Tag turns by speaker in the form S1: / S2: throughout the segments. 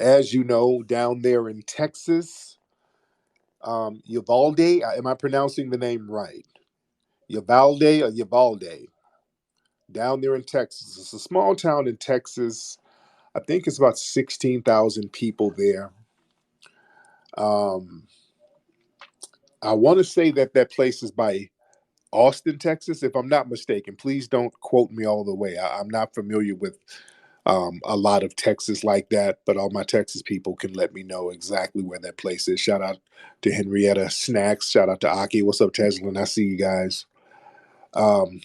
S1: As you know, down there in Texas, Uvalde, am I pronouncing the name right? Uvalde or Uvalde? Down there in Texas. It's a small town in Texas. I think it's about 16,000 people there. Um, I want to say that that place is by Austin, Texas, if I'm not mistaken. Please don't quote me all the way. I'm not familiar with a lot of Texas like that, but all my Texas people can let me know exactly where that place is. Shout out to Henrietta Snacks. Shout out to Aki. What's up, Teslin? I see you guys. Um,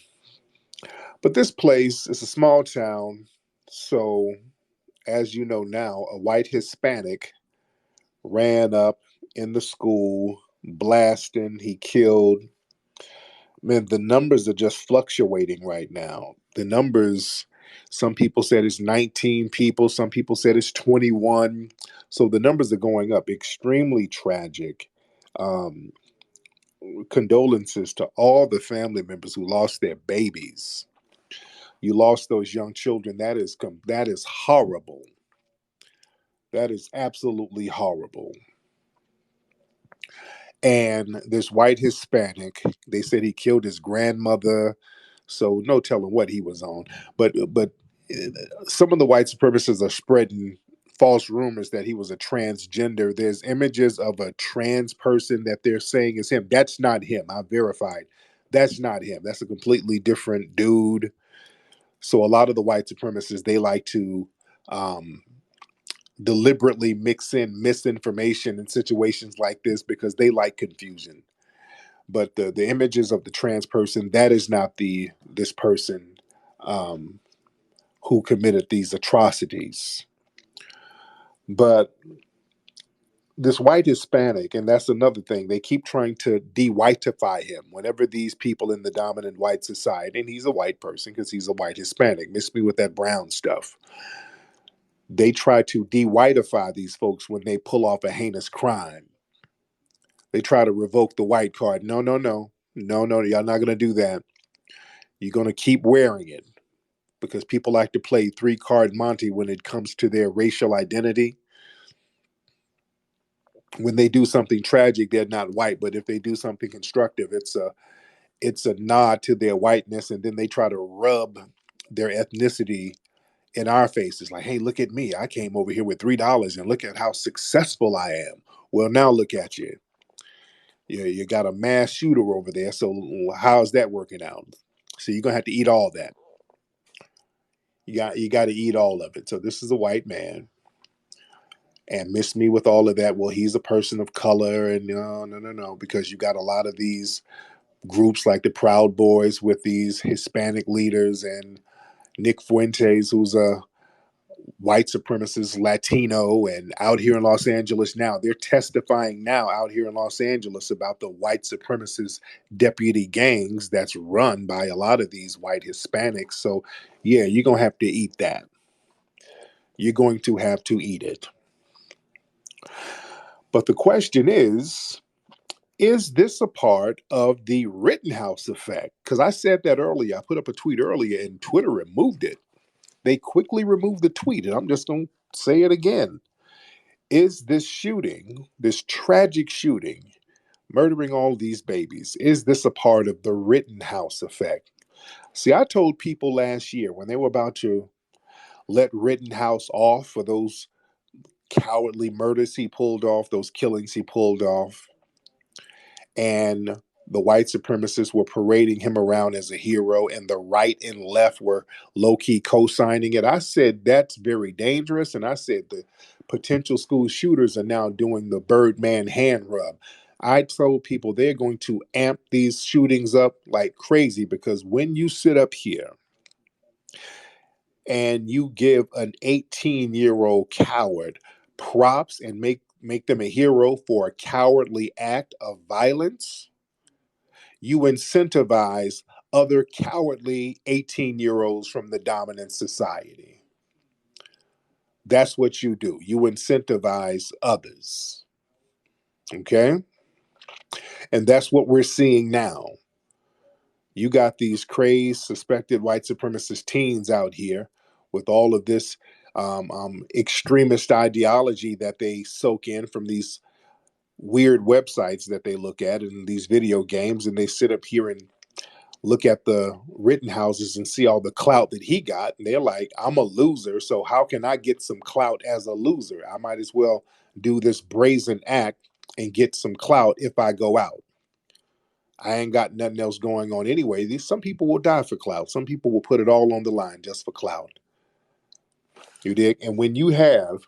S1: but this place is a small town. So, as you know now, a white Hispanic ran up in the school, blasting. He killed. Man, the numbers are just fluctuating right now. The numbers, some people said it's 19 people, some people said it's 21. So the numbers are going up. Extremely tragic. Um, Condolences to all the family members who lost their babies. You lost those young children. That is horrible. That is absolutely horrible. And this white Hispanic, they said he killed his grandmother. So no telling what he was on. But some of the white supremacists are spreading false rumors that he was a transgender. There's images of a trans person that they're saying is him. That's not him. I verified. That's not him. That's a completely different dude. So a lot of the white supremacists, they like to um, deliberately mix in misinformation in situations like this because they like confusion. But the images of the trans person, that is not the this person um, who committed these atrocities. But this white Hispanic, and that's another thing, they keep trying to de-whiteify him whenever these people in the dominant white society, and he's a white person because he's a white Hispanic, miss me with that brown stuff. They try to de-whiteify these folks when they pull off a heinous crime. They try to revoke the white card. No, no, no. No, no, y'all not going to do that. You're going to keep wearing it because people like to play three card Monty when it comes to their racial identity. When they do something tragic, they're not white, but if they do something constructive, it's a nod to their whiteness, and then they try to rub their ethnicity in our faces. Like, hey, look at me! I came over here with $3, and look at how successful I am. Well, now look at you. You got a mass shooter over there. So how's that working out? So you're gonna have to eat all that. You got to eat all of it. So this is a white man and miss me with all of that. Well, he's a person of color, and no, no, no, no, because you got a lot of these groups like the Proud Boys with these Hispanic leaders and Nick Fuentes, who's a white supremacist Latino, and out here in Los Angeles now, they're testifying now out here in Los Angeles about the white supremacist deputy gangs that's run by a lot of these white Hispanics. So, yeah, you're going to have to eat that. You're going to have to eat it. But the question is this a part of the Rittenhouse effect? Because I said that earlier. I put up a tweet earlier and Twitter removed it. They quickly removed the tweet, and I'm just going to say it again. Is this shooting, this tragic shooting, murdering all these babies, is this a part of the Rittenhouse effect? See, I told people last year when they were about to let Rittenhouse off for those cowardly murders he pulled off, those killings he pulled off, and the white supremacists were parading him around as a hero, and the right and left were low key co signing it. I said that's very dangerous. And I said the potential school shooters are now doing the Birdman hand rub. I told people they're going to amp these shootings up like crazy because when you sit up here and you give an 18-year-old coward props and make them a hero for a cowardly act of violence, you incentivize other cowardly 18-year-olds from the dominant society. That's what you do. You incentivize others. Okay? And that's what we're seeing now. You got these crazed, suspected white supremacist teens out here with all of this extremist ideology that they soak in from these weird websites that they look at and these video games, and they sit up here and look at the Rittenhouses and see all the clout that he got, and they're like, I'm a loser, so how can I get some clout as a loser? I might as well do this brazen act and get some clout if I go out. I ain't got nothing else going on anyway. Some people will die for clout. Some people will put it all on the line just for clout. You dig? And when you have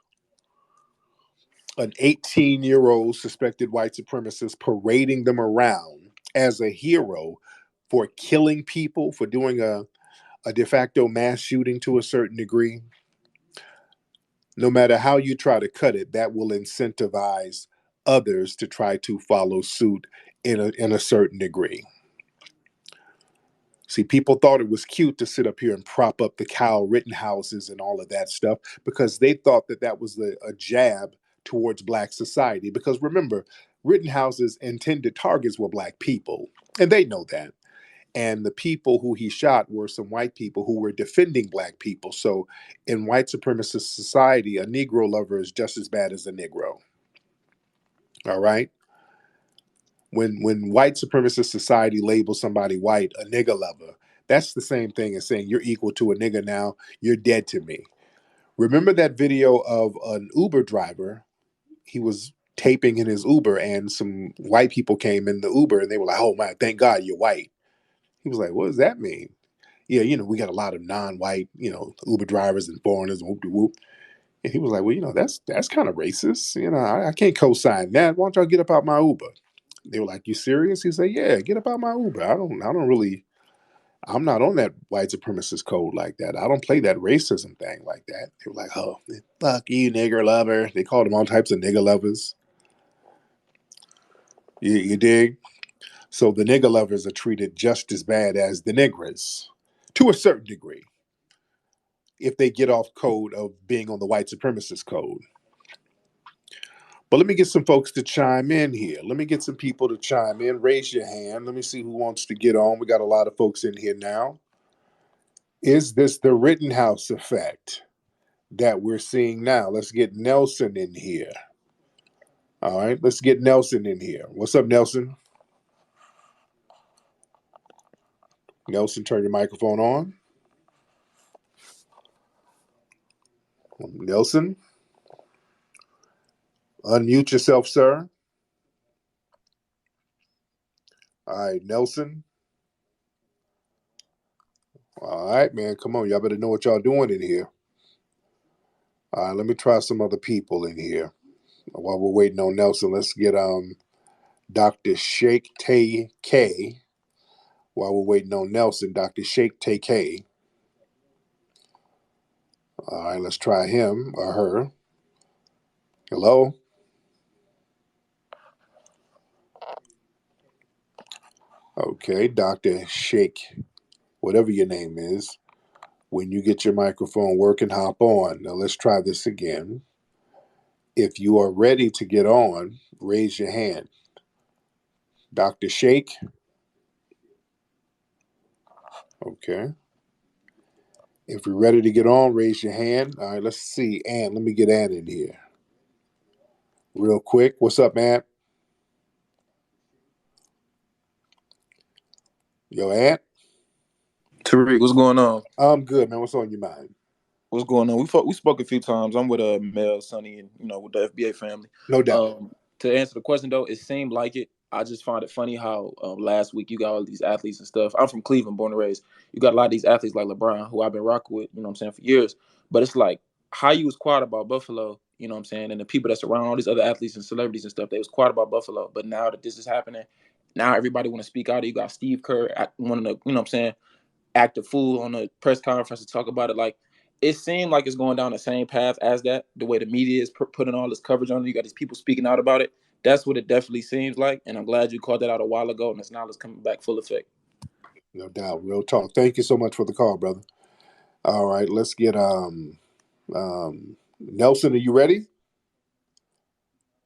S1: an 18-year-old suspected white supremacist parading them around as a hero for killing people, for doing a de facto mass shooting to a certain degree, no matter how you try to cut it, that will incentivize others to try to follow suit in a certain degree. See, people thought it was cute to sit up here and prop up the Kyle Rittenhouses and all of that stuff because they thought that that was a jab towards black society. Because remember, Rittenhouse's intended targets were black people, and they know that. And the people who he shot were some white people who were defending black people. So in white supremacist society, a Negro lover is just as bad as a Negro. All right? When white supremacist society labels somebody white a nigger lover, that's the same thing as saying you're equal to a nigger now, you're dead to me. Remember that video of an Uber driver? He was taping in his Uber and some white people came in the Uber and they were like, oh man, thank God you're white. He was like, what does that mean? Yeah, we got a lot of non-white, Uber drivers and foreigners and whoop de whoop. And he was like, well, that's kind of racist. I can't co-sign that. Why don't y'all get up out my Uber? They were like, you serious? He said, yeah, get up out my Uber. I'm not on that white supremacist code like that. I don't play that racism thing like that. They were like, oh, fuck you, nigger lover. They called him all types of nigger lovers. You dig? So the nigger lovers are treated just as bad as the niggers to a certain degree if they get off code of being on the white supremacist code. But let me get some folks to chime in here. Let me get some people to chime in. Raise your hand. Let me see who wants to get on. We got a lot of folks in here now. Is this the Rittenhouse effect that we're seeing now? Let's get Nelson in here. All right, let's get Nelson in here. What's up, Nelson? Nelson, turn your microphone on. Nelson, unmute yourself, sir. All right, Nelson. All right, man, come on. Y'all better know what y'all doing in here. All right, let me try some other people in here. While we're waiting on Nelson, let's get Dr. Sheikh Tay K. While we're waiting on Nelson, Dr. Sheikh Tay K. All right, let's try him or her. Hello? Okay, Dr. Sheikh, whatever your name is. When you get your microphone working, hop on. Now let's try this again. If you are ready to get on, raise your hand. Dr. Sheikh. Okay. If you're ready to get on, raise your hand. All right, let's see. Ann, let me get Ann in here. Real quick. What's up, Ann? Yo, Ann?
S2: Tariq, what's going on?
S1: I'm good, man. What's on your mind?
S2: What's going on? We spoke a few times. I'm with Mel, Sonny, and with the FBA family.
S1: No doubt.
S2: To answer the question though, it seemed like it. I just find it funny how last week you got all these athletes and stuff. I'm from Cleveland, born and raised. You got a lot of these athletes like LeBron, who I've been rocking with, what I'm saying, for years. But it's like how you was quiet about Buffalo, what I'm saying, and the people that's around all these other athletes and celebrities and stuff, they was quiet about Buffalo. But now that this is happening, now everybody want to speak out. You got Steve Kerr, one of the, what I'm saying, act a fool on a press conference to talk about it. Like, it seemed like it's going down the same path as that, the way the media is putting all this coverage on it. You got these people speaking out about it. That's what it definitely seems like, and I'm glad you called that out a while ago, and it's now coming back full effect.
S1: No doubt. Real talk. Thank you so much for the call, brother. All right, let's get Nelson, are you ready?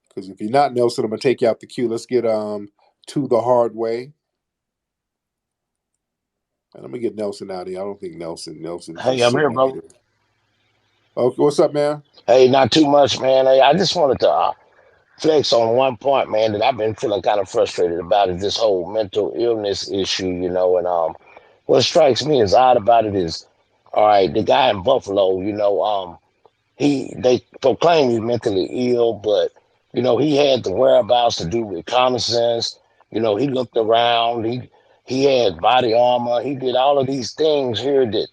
S1: Because if you're not Nelson, I'm gonna take you out the queue. Let's get To the Hard Way. And let me get Nelson out of here. I don't think Nelson's
S3: Hey,
S1: just
S3: I'm here,
S1: sitting
S3: brother.
S1: here. Okay, what's up, man?
S3: Hey, not too much, man. Hey, I just wanted to flex on one point, man, that I've been feeling kind of frustrated about is this whole mental illness issue, and what strikes me as odd about it is, all right, the guy in Buffalo, they proclaim he's mentally ill, but he had the whereabouts to do reconnaissance. He looked around. He had body armor. He did all of these things here that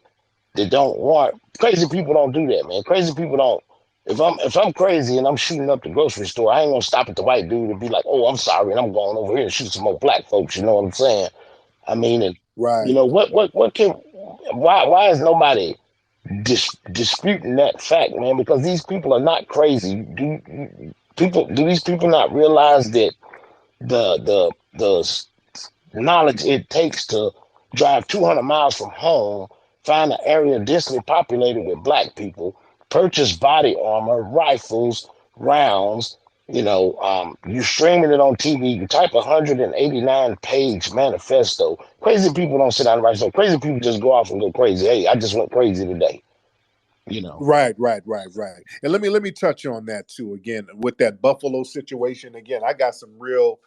S3: don't want crazy people don't do that, man. Crazy people don't. If I'm crazy and I'm shooting up the grocery store, I ain't gonna stop at the white dude and be like, "Oh, I'm sorry," and I'm going over here and shoot some more black folks. You know what I'm saying? I mean, and
S1: Right.
S3: what can why is nobody disputing that fact, man? Because these people are not crazy. Do these people not realize that the knowledge it takes to drive 200 miles from home, find an area densely populated with black people, purchase body armor, rifles, rounds. You streaming it on TV. You type a 189-page manifesto. Crazy people don't sit down and write stuff. Crazy people just go off and go crazy. Hey, I just went crazy today. You know.
S1: Right. And let me touch on that too. Again, with that Buffalo situation, again, I got some real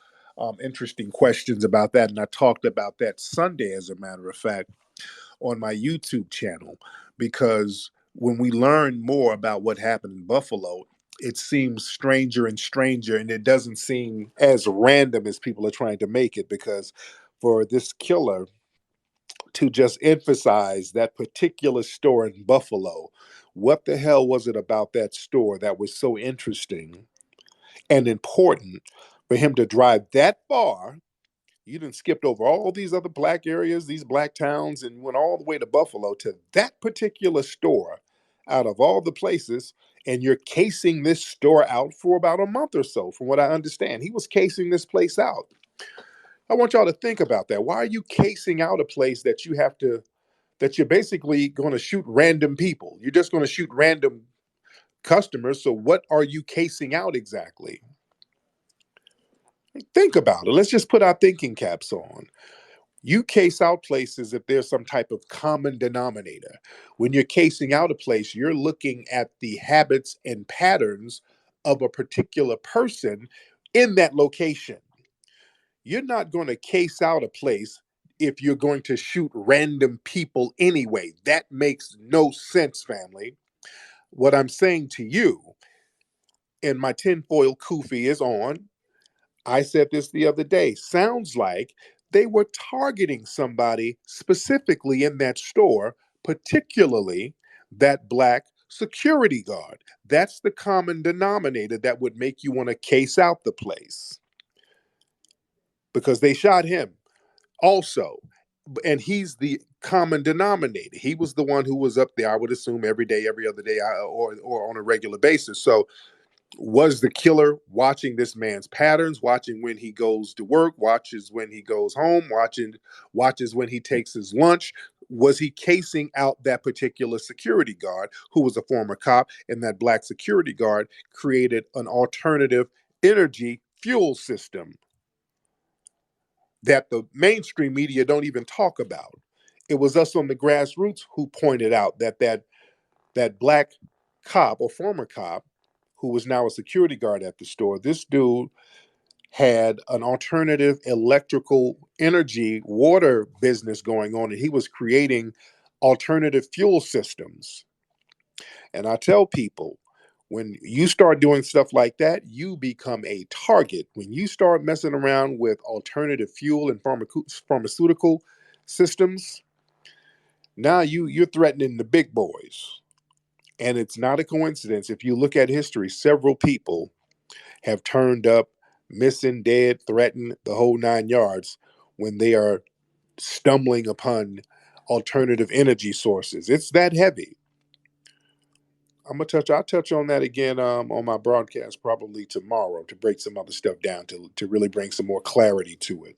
S1: interesting questions about that, and I talked about that Sunday, as a matter of fact, on my YouTube channel, because when we learn more about what happened in Buffalo, it seems stranger and stranger, and it doesn't seem as random as people are trying to make it. Because for this killer to just emphasize that particular store in Buffalo, what the hell was it about that store that was so interesting and important for him to drive that far? You done skipped over all these other black areas, these black towns, and went all the way to Buffalo to that particular store out of all the places. And you're casing this store out for about a month or so, from what I understand. He was casing this place out. I want y'all to think about that. Why are you casing out a place that you're basically going to shoot random people? You're just going to shoot random customers. So what are you casing out exactly? Think about it. Let's just put our thinking caps on. You case out places if there's some type of common denominator. When you're casing out a place, you're looking at the habits and patterns of a particular person in that location. You're not going to case out a place if you're going to shoot random people anyway. That makes no sense, family. What I'm saying to you, and my tinfoil kufi is on, I said this the other day. Sounds like they were targeting somebody specifically in that store, particularly that black security guard. That's the common denominator that would make you want to case out the place, because they shot him also. And he's the common denominator. He was the one who was up there, I would assume, every day, every other day, or on a regular basis. So was the killer watching this man's patterns, watching when he goes to work, watches when he goes home, watches when he takes his lunch? Was he casing out that particular security guard who was a former cop? And that black security guard created an alternative energy fuel system that the mainstream media don't even talk about. It was us on the grassroots who pointed out that black cop or former cop who was now a security guard at the store, this dude had an alternative electrical energy water business going on, and he was creating alternative fuel systems. And I tell people, when you start doing stuff like that, you become a target. When you start messing around with alternative fuel and pharmaceutical systems, now you're threatening the big boys. And it's not a coincidence. If you look at history, several people have turned up missing, dead, threatened, the whole 9 yards when they are stumbling upon alternative energy sources. It's that heavy. I'll touch on that again on my broadcast probably tomorrow to break some other stuff down to really bring some more clarity to it.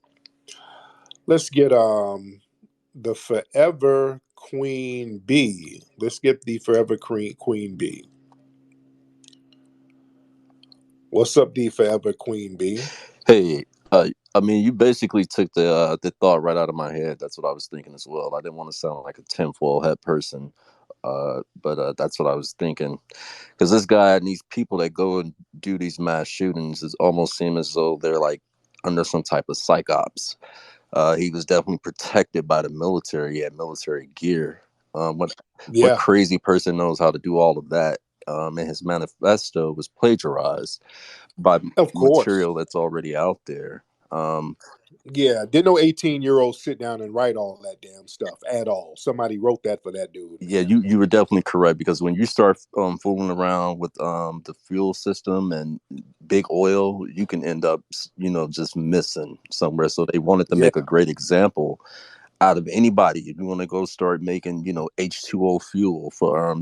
S1: Let's get the Forever Queen Bee. Let's get the Forever Queen Bee. What's up, the Forever Queen Bee?
S4: Hey, I mean, you basically took the thought right out of my head. That's what I was thinking as well. I didn't want to sound like a tinfoil hat person, But that's what I was thinking. Because this guy and these people that go and do these mass shootings is almost seem as though they're like under some type of psych ops. He was definitely protected by the military. He had military gear. What
S1: Yeah,
S4: crazy person knows how to do all of that? And his manifesto was plagiarized by
S1: of course.
S4: material that's already out there. Um,
S1: Yeah, didn't no 18-year-old sit down and write all that damn stuff at all. Somebody wrote that for that dude,
S4: yeah,
S1: man.
S4: you were definitely correct because when you start fooling around with the fuel system and big oil, you can end up just missing somewhere. So they wanted to
S1: Yeah,
S4: make a great example out of anybody. If you want to go start making, H2O fuel for,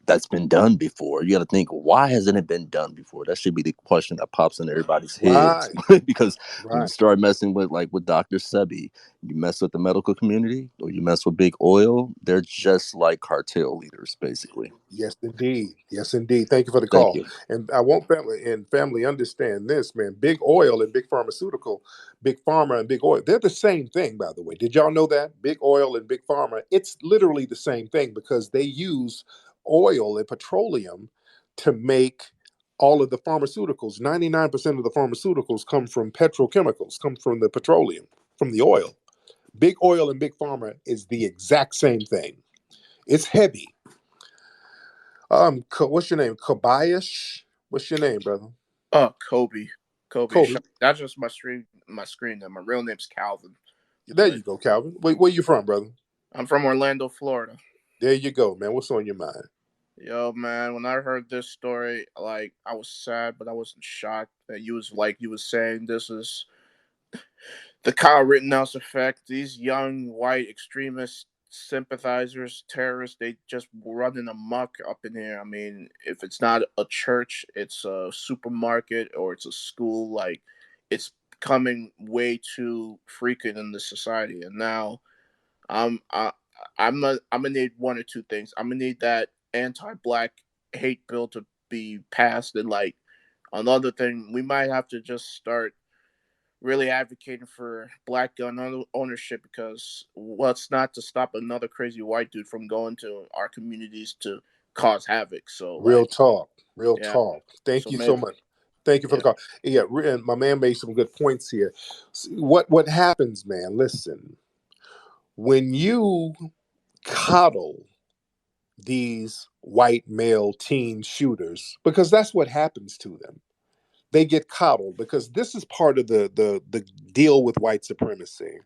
S4: that's been done before, you got to think, why hasn't it been done before? That should be the question that pops in everybody's heads.
S1: right,
S4: Because when you
S1: right.
S4: start messing with, like, with Dr. Sebi, you mess with the medical community or you mess with big oil, they're just like cartel leaders, basically.
S1: Yes, indeed. Yes, indeed. Thank you for the
S4: Thank
S1: call.
S4: you.
S1: And I want family understand this, man. Big oil and big pharmaceutical, big pharma and big oil, they're the same thing, by the way. Did y'all know that? Big oil and big pharma, it's literally the same thing because they use oil and petroleum to make all of the pharmaceuticals. 99% of the pharmaceuticals come from petrochemicals, come from the petroleum, from the oil. Big oil and big pharma is the exact same thing. It's heavy. What's your name? Kobayash? What's your name, brother?
S5: Kobe. Kobe.
S1: Kobe.
S5: That's just my screen name. My real name's Calvin.
S1: There
S5: But
S1: you go, Calvin. Where you from, brother?
S5: I'm from Orlando, Florida.
S1: There you go, man. What's on your mind?
S5: Yo, man, when I heard this story, like, I was sad, but I wasn't shocked that you was saying this is the Kyle Rittenhouse effect. These young white extremist sympathizers, terrorists, they just running amok up in here. I mean, if it's not a church, it's a supermarket or it's a school. Like, it's becoming way too frequent in the society. And now I'm I, I'm gonna need one or two things. I'm gonna need that anti-black hate bill to be passed, and, like, another thing, we might have to just start really advocating for black gun ownership, because what's not to stop another crazy white dude from going to our communities to cause havoc. So,
S1: Real
S5: like,
S1: talk. Real
S5: yeah.
S1: talk. Thank
S5: So
S1: you so
S5: maybe,
S1: much. Thank you for
S5: yeah.
S1: the call. Yeah, and my man made some good points here. What happens, man? Listen, when you coddle these white male teen shooters, because that's what happens to them. They get coddled because this is part of the deal with white supremacy.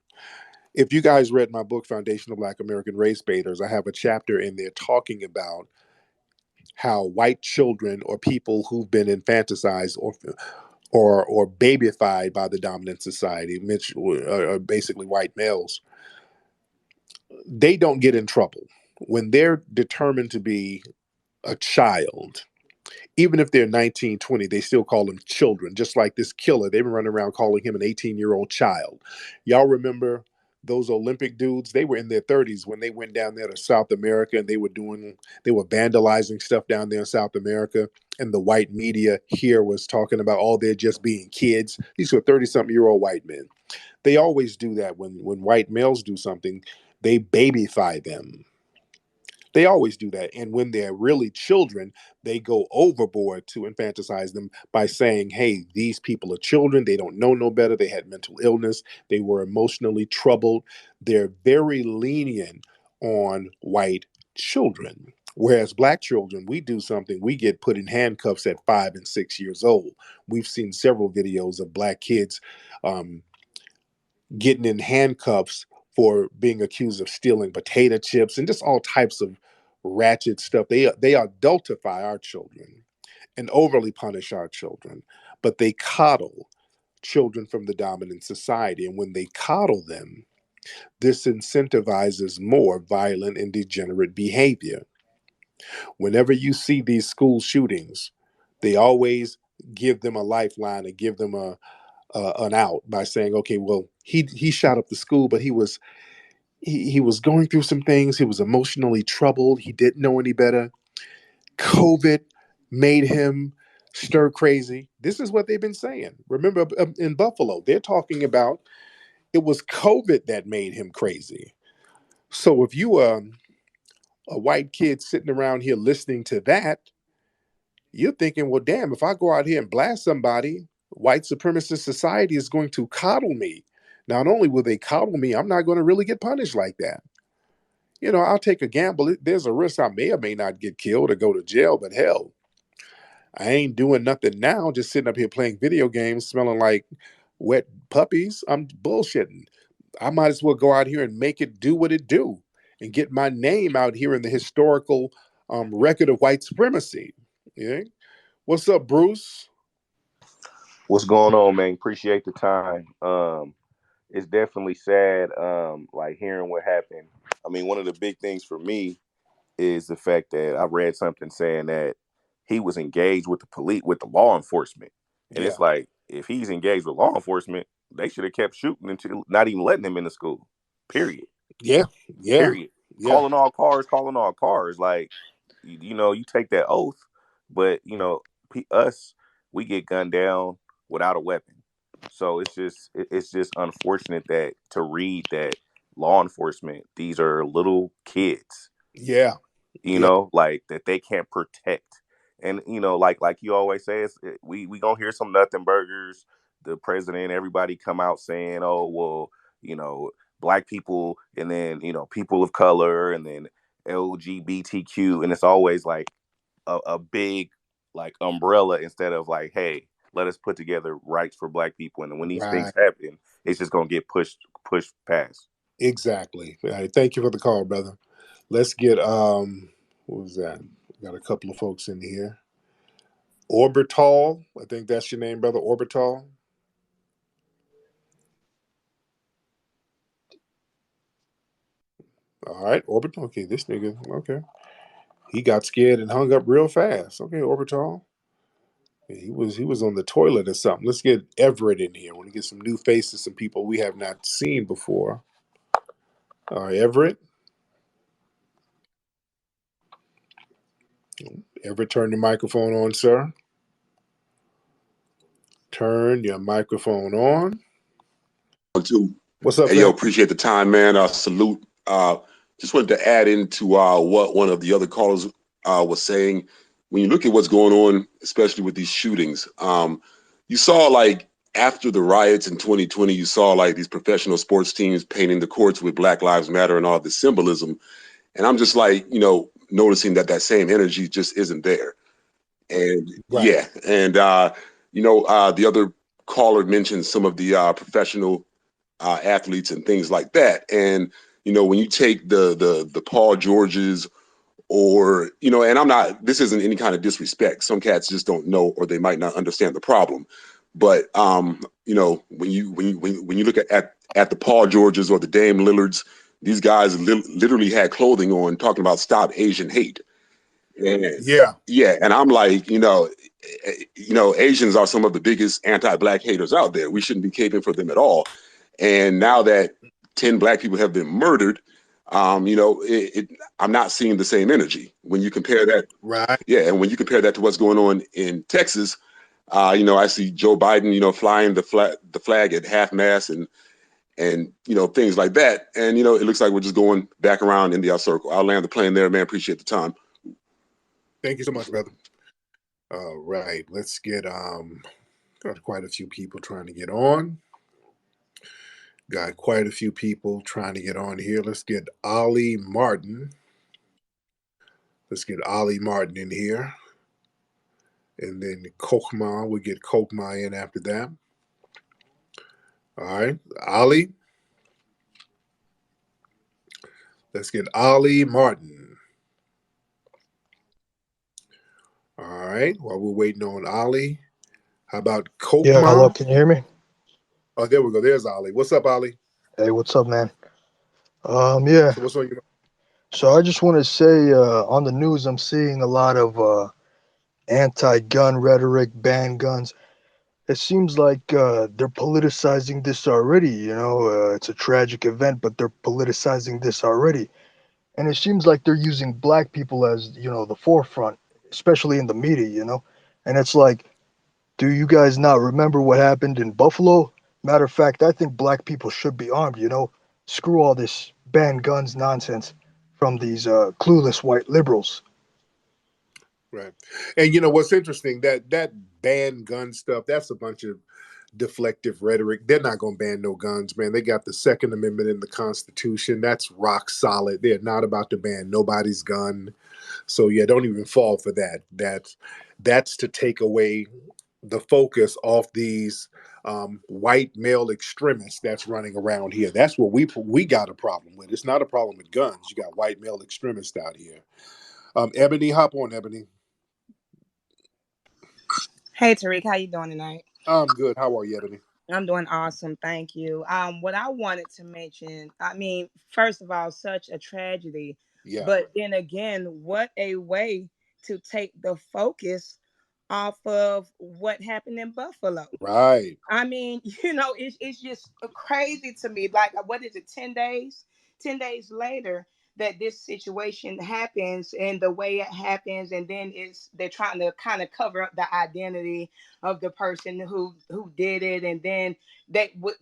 S1: If you guys read my book, Foundation of Black American Race Baiters, I have a chapter in there talking about how white children or people who've been infantilized or babyfied by the dominant society, which are basically white males, they don't get in trouble when they're determined to be a child. Even if they're 19, 20, they still call them children. Just like this killer, they've been running around calling him an 18-year-old child. Y'all remember those Olympic dudes? They were in their 30s when they went down there to South America and they were vandalizing stuff down there in South America. And the white media here was talking about, oh, they're just being kids. These were 30-something-year-old white men. They always do that when white males do something, they babyfy them. They always do that. And when they're really children, they go overboard to infantilize them by saying, hey, these people are children. They don't know no better. They had mental illness. They were emotionally troubled. They're very lenient on white children. Whereas black children, we do something, we get put in handcuffs at 5 and 6 years old. We've seen several videos of black kids um, getting in handcuffs for being accused of stealing potato chips and just all types of ratchet stuff. They adultify our children and overly punish our children, but they coddle children from the dominant society. And when they coddle them, this incentivizes more violent and degenerate behavior. Whenever you see these school shootings, they always give them a lifeline and give them an out by saying, okay, well, he shot up the school, but he was going through some things. He was emotionally troubled. He didn't know any better. COVID made him stir crazy. This is what they've been saying. Remember, in Buffalo, they're talking about it was COVID that made him crazy. So if you a white kid sitting around here listening to that, you're thinking, well, damn, if I go out here and blast somebody, white supremacist society is going to coddle me. Not only will they coddle me, I'm not going to really get punished like that. I'll take a gamble. There's a risk I may or may not get killed or go to jail, but hell, I ain't doing nothing now, just sitting up here playing video games, smelling like wet puppies. I'm bullshitting. I might as well go out here and make it do what it do and get my name out here in the historical record of white supremacy. Yeah. What's up, Bruce?
S6: What's going on, man? Appreciate the time. It's definitely sad, like hearing what happened. I mean, one of the big things for me is the fact that I read something saying that he was engaged with the police, with the law enforcement, and
S1: Yeah.
S6: it's like if he's engaged with law enforcement, they should have kept shooting until not even letting him in the school. Period.
S1: Yeah. Yeah.
S6: Period.
S1: Yeah.
S6: Calling all cars. Like, you take that oath, but us, we get gunned down without a weapon. So it's just unfortunate that to read that law enforcement, these are little kids,
S1: Yeah. Yeah.
S6: like that they can't protect. And like you always say, we gonna hear some nothing burgers. The president, everybody come out saying, oh well, you know, black people, and then people of color, and then LGBTQ, and it's always like a big like umbrella instead of like, hey, let us put together rights for black people. And then when these things
S1: Right.
S6: happen, it's just gonna get pushed past.
S1: Exactly. All right, thank you for the call, brother. Let's get what was that? Got a couple of folks in here. Orbital, I think that's your name, brother. Orbital. All right, Orbital. Okay, this nigga. Okay, he got scared and hung up real fast. Okay, Orbital. Yeah, he was on the toilet or something. Let's get Everett in here. I want to get some new faces, some people we have not seen before. All right, Everett. Everett, turn your microphone on, sir. Turn your microphone on.
S7: Too.
S1: What's up,
S7: Hey, yo,
S1: fam?
S7: appreciate the time, man. Salute. Just wanted to add into what one of the other callers was saying. When you look at what's going on, especially with these shootings, you saw like after the riots in 2020, you saw like these professional sports teams painting the courts with Black Lives Matter and all the symbolism. And I'm just like, noticing that same energy just isn't there. And
S1: Right.
S7: yeah, and the other caller mentioned some of the professional athletes and things like that. And when you take the Paul Georges, or and I'm not. This isn't any kind of disrespect. Some cats just don't know, or they might not understand the problem. But when you look at the Paul Georges or the Dame Lillards, these guys literally had clothing on talking about stop Asian hate. And
S1: Yeah.
S7: yeah, and I'm like, Asians are some of the biggest anti-black haters out there. We shouldn't be caping for them at all. And now that 10 black people have been murdered, I'm not seeing the same energy when you compare that.
S1: Right.
S7: Yeah, and when you compare that to what's going on in Texas, I see Joe Biden, flying the flag at half mast and things like that. And it looks like we're just going back around in the circle. I'll land the plane there, man. Appreciate the time.
S1: Thank you so much, brother. All right. Let's get got quite a few people trying to get on. Got quite a few people trying to get on here. Let's get Ollie Martin. Let's get Ollie Martin in here. And then Kokma, we'll get Kokma in after that. All right. Ollie. Let's get Ollie Martin. All right. While we're waiting on Ollie, how about
S8: Yeah, hello,
S1: Kokma?
S8: can you hear me?
S1: Oh, there we go. There's Ollie. What's up, Ollie?
S8: Hey, what's up, man? Yeah.
S1: So what's on your
S8: So I just want to say, on the news, I'm seeing a lot of anti-gun rhetoric, ban guns. It seems like they're politicizing this already. It's a tragic event, but they're politicizing this already, and it seems like they're using black people as the forefront, especially in the media. And it's like, do you guys not remember what happened in Buffalo? Matter of fact, I think black people should be armed. Screw all this ban guns nonsense. from these clueless white liberals.
S1: Right. And you know what's interesting, that ban gun stuff, that's a bunch of deflective rhetoric. They're not going to ban no guns, man. They got the Second Amendment in the Constitution. That's rock solid. They're not about to ban nobody's gun. So yeah, don't even fall for that. That's to take away the focus off these white male extremists that's running around here. That's what we got a problem with. It's not a problem with guns. You got white male extremists out here. Ebony, hop on, Ebony.
S9: Hey Tariq, how you doing tonight?
S1: I'm good. How are you, Ebony?
S9: I'm doing awesome, thank you. What I wanted to mention, I mean, first of all, such a tragedy,
S1: Yeah.
S9: but then again, what a way to take the focus off of what happened in Buffalo.
S1: Right.
S9: I mean, it's just crazy to me. Like, what is it, 10 days? 10 days later that this situation happens and the way it happens, and then they're trying to kind of cover up the identity of the person who did it. And then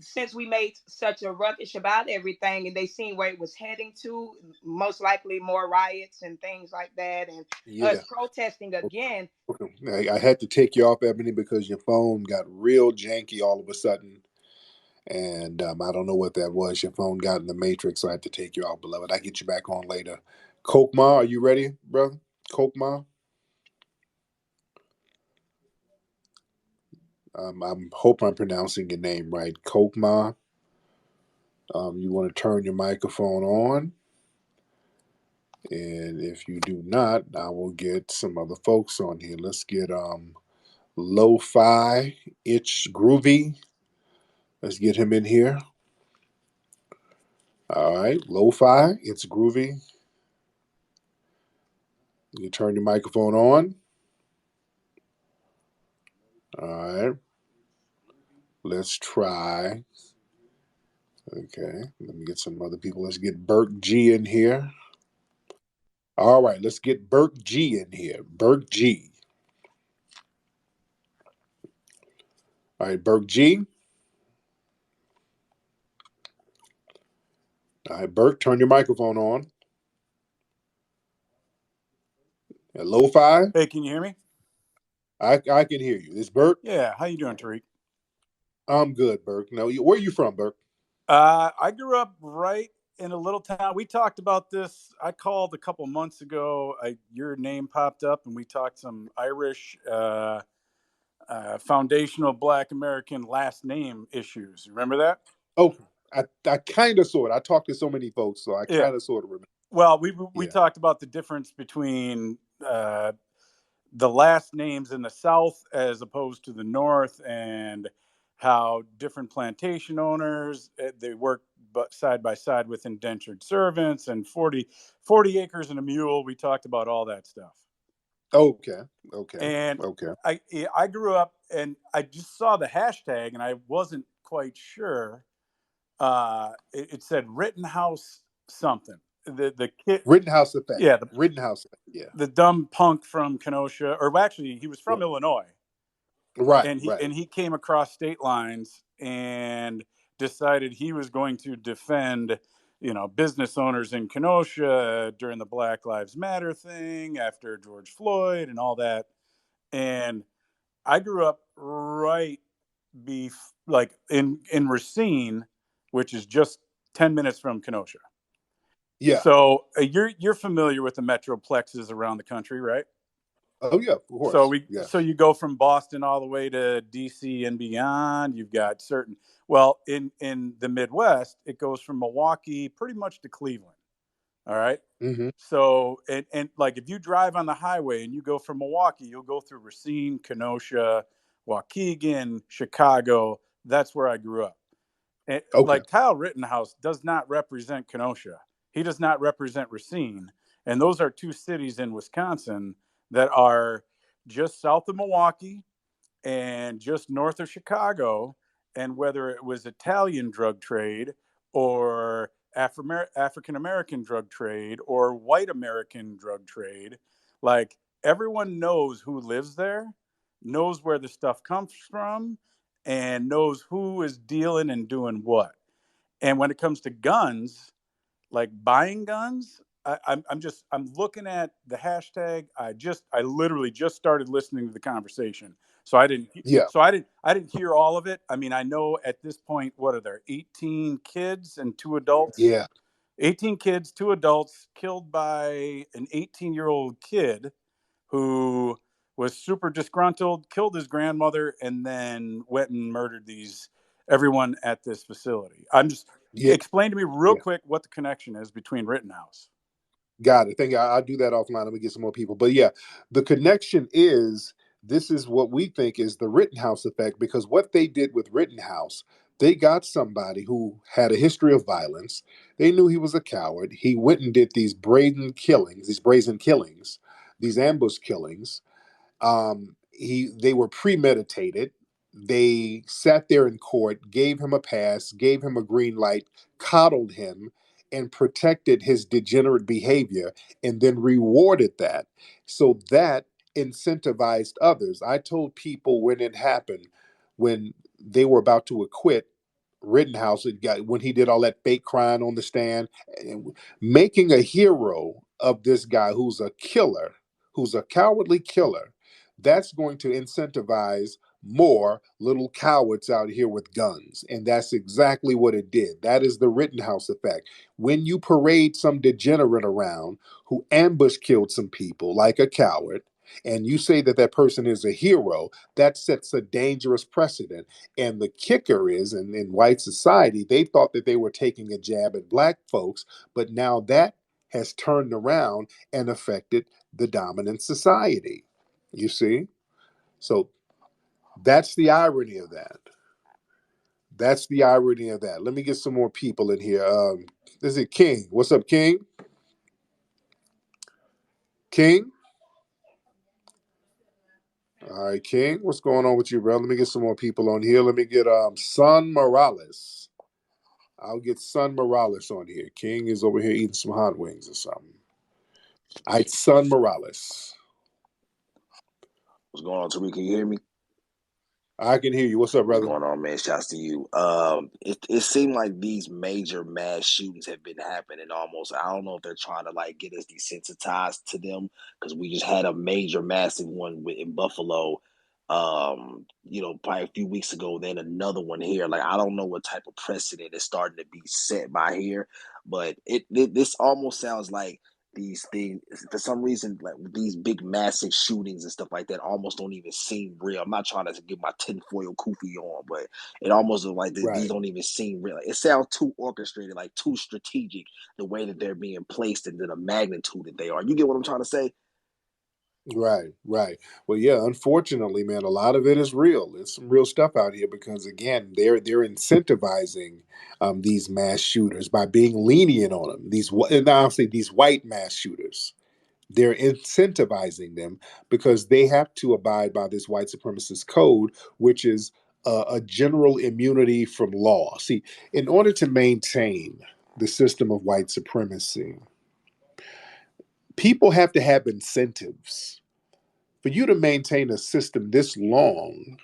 S9: since we made such a ruckus about everything and they seen where it was heading to, most likely more riots and things like that, and
S1: Yeah.
S9: us protesting again.
S1: Okay. I had to take you off, Ebony, because your phone got real janky all of a sudden. And I don't know what that was. Your phone got in the matrix, so I had to take you off, beloved. I'll get you back on later. Kokma, are you ready, brother? Kokma? I hope I'm pronouncing your name right. Kokma. You want to turn your microphone on. And if you do not, I will get some other folks on here. Let's get Lo-Fi, It's Groovy. Let's get him in here. All right, Lo-Fi, It's Groovy. You turn your microphone on. All right. Let's try. Okay, let me get some other people. Let's get Burke G in here. All right, let's get Burke G in here. Burke G. All right, Burke G. All right, Burke, turn your microphone on. Lo-Fi.
S10: Hey, can you hear me?
S1: I can hear you. It's Burke.
S10: Yeah, how you doing, Tariq?
S1: I'm good, Burke. Now, where are you from, Burke?
S10: I grew up right in a little town. We talked about this. I called a couple months ago. Your name popped up, and we talked some Irish foundational Black American last name issues. Remember that?
S1: Oh, I kind of sort. I talked to so many folks, so I
S10: Yeah.
S1: kind of sort of remember.
S10: Well, we
S1: Yeah.
S10: talked about the difference between the last names in the South as opposed to the North, and how different plantation owners, they work side by side with indentured servants, and 40 acres and a mule. We talked about all that stuff.
S1: Okay.
S10: And
S1: Okay.
S10: I grew up and I just saw the hashtag and I wasn't quite sure. It said Rittenhouse something. The kid,
S1: Rittenhouse effect.
S10: yeah,
S1: Rittenhouse effect. Yeah.
S10: the dumb punk from Kenosha, or actually he was from Illinois.
S1: Right.
S10: And he came across state lines and decided he was going to defend, business owners in Kenosha during the Black Lives Matter thing after George Floyd and all that. And I grew up right in Racine, which is just 10 minutes from Kenosha.
S1: Yeah.
S10: So you're familiar with the metroplexes around the country, right?
S1: Oh yeah, of course.
S10: So you go from Boston all the way to DC and beyond. You've got in the Midwest, it goes from Milwaukee pretty much to Cleveland. All right.
S1: Mm-hmm.
S10: So and like if you drive on the highway and you go from Milwaukee, you'll go through Racine, Kenosha, Waukegan, Chicago. That's where I grew up. And,
S1: Okay.
S10: like Kyle Rittenhouse does not represent Kenosha. He does not represent Racine. And those are two cities in Wisconsin that are just south of Milwaukee and just north of Chicago. And whether it was Italian drug trade or African American drug trade or white American drug trade, like everyone knows who lives there, knows where the stuff comes from, and knows who is dealing and doing what. And when it comes to guns, like buying guns, I'm looking at the hashtag. I literally just started listening to the conversation, so I didn't
S1: Yeah,
S10: I didn't hear all of it. I mean, I know at this point, what are there, 18 kids and 2 adults?
S1: yeah,
S10: 18 kids, 2 adults killed by an 18-year-old kid who was super disgruntled, killed his grandmother, and then went and murdered everyone at this facility.
S1: yeah,
S10: Explain to me real
S1: yeah.
S10: quick what the connection is between Rittenhouse.
S1: Got it. Thank you. I'll do that offline. Let me get some more people. But yeah, the connection is this is what we think is the Rittenhouse effect because what they did with Rittenhouse, they got somebody who had a history of violence. They knew he was a coward. He went and did these brazen killings, these ambush killings. They were premeditated. They sat there in court, gave him a pass, gave him a green light, coddled him, and protected his degenerate behavior, and then rewarded that. So that incentivized others. I told people when it happened, when they were about to acquit Rittenhouse, when he did all that fake crying on the stand, making a hero of this guy who's a killer, who's a cowardly killer, that's going to incentivize more little cowards out here with guns. And that's exactly what it did. That is the Rittenhouse effect. When you parade some degenerate around who ambush killed some people like a coward, and you say that that person is a hero, that sets a dangerous precedent. And the kicker is, in white society, they thought that they were taking a jab at black folks, but now that has turned around and affected the dominant society. You see? So that's the irony of that. That's the irony of that. Let me get some more people in here. This is King. What's up, King? King? All right, King. What's going on with you, bro? Let me get some more people on here. Let me get Son Morales. I'll get Son Morales on here. King is over here eating some hot wings or something. All right, Son Morales.
S11: What's going on, Tariq? Can you hear me?
S1: I can hear you. What's up,
S11: What's
S1: brother?
S11: going on, man? Shouts to you. It seemed like these major mass shootings have been happening almost. I don't know if they're trying to like get us desensitized to them because we just had a major massive one in Buffalo. Probably a few weeks ago. Then another one here. Like I don't know what type of precedent is starting to be set by here, but this almost sounds like these things for some reason, like these big massive shootings and stuff like that almost don't even seem real. I'm not trying to get my tinfoil kufi on, but it almost looks like these
S1: Right,
S11: don't even seem real. It sounds too orchestrated, like too strategic, the way that they're being placed and the magnitude that they are. You get what I'm trying to say?
S1: right, right. Well, yeah, unfortunately, man, a lot of it is real. There's some real stuff out here because again, they're incentivizing these mass shooters by being lenient on them. And I'll say these white mass shooters. They're incentivizing them because they have to abide by this white supremacist code, which is a general immunity from law. See, in order to maintain the system of white supremacy, people have to have incentives. For you to maintain a system this long,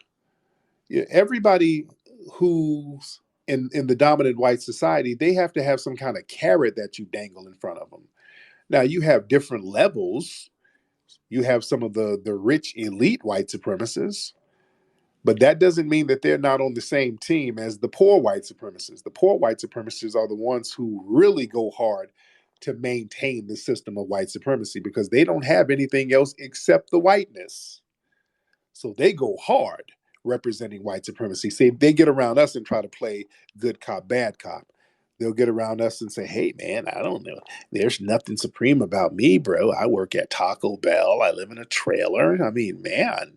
S1: everybody who's in the dominant white society, they have to have some kind of carrot that you dangle in front of them. Now, you have different levels. You have some of the rich elite white supremacists, but that doesn't mean that they're not on the same team as the poor white supremacists. The poor white supremacists are the ones who really go hard to maintain the system of white supremacy because they don't have anything else except the whiteness. So they go hard representing white supremacy. See, they get around us and try to play good cop, bad cop. They'll get around us and say, hey, man, I don't know. There's nothing supreme about me, bro. I work at Taco Bell. I live in a trailer. I mean, man,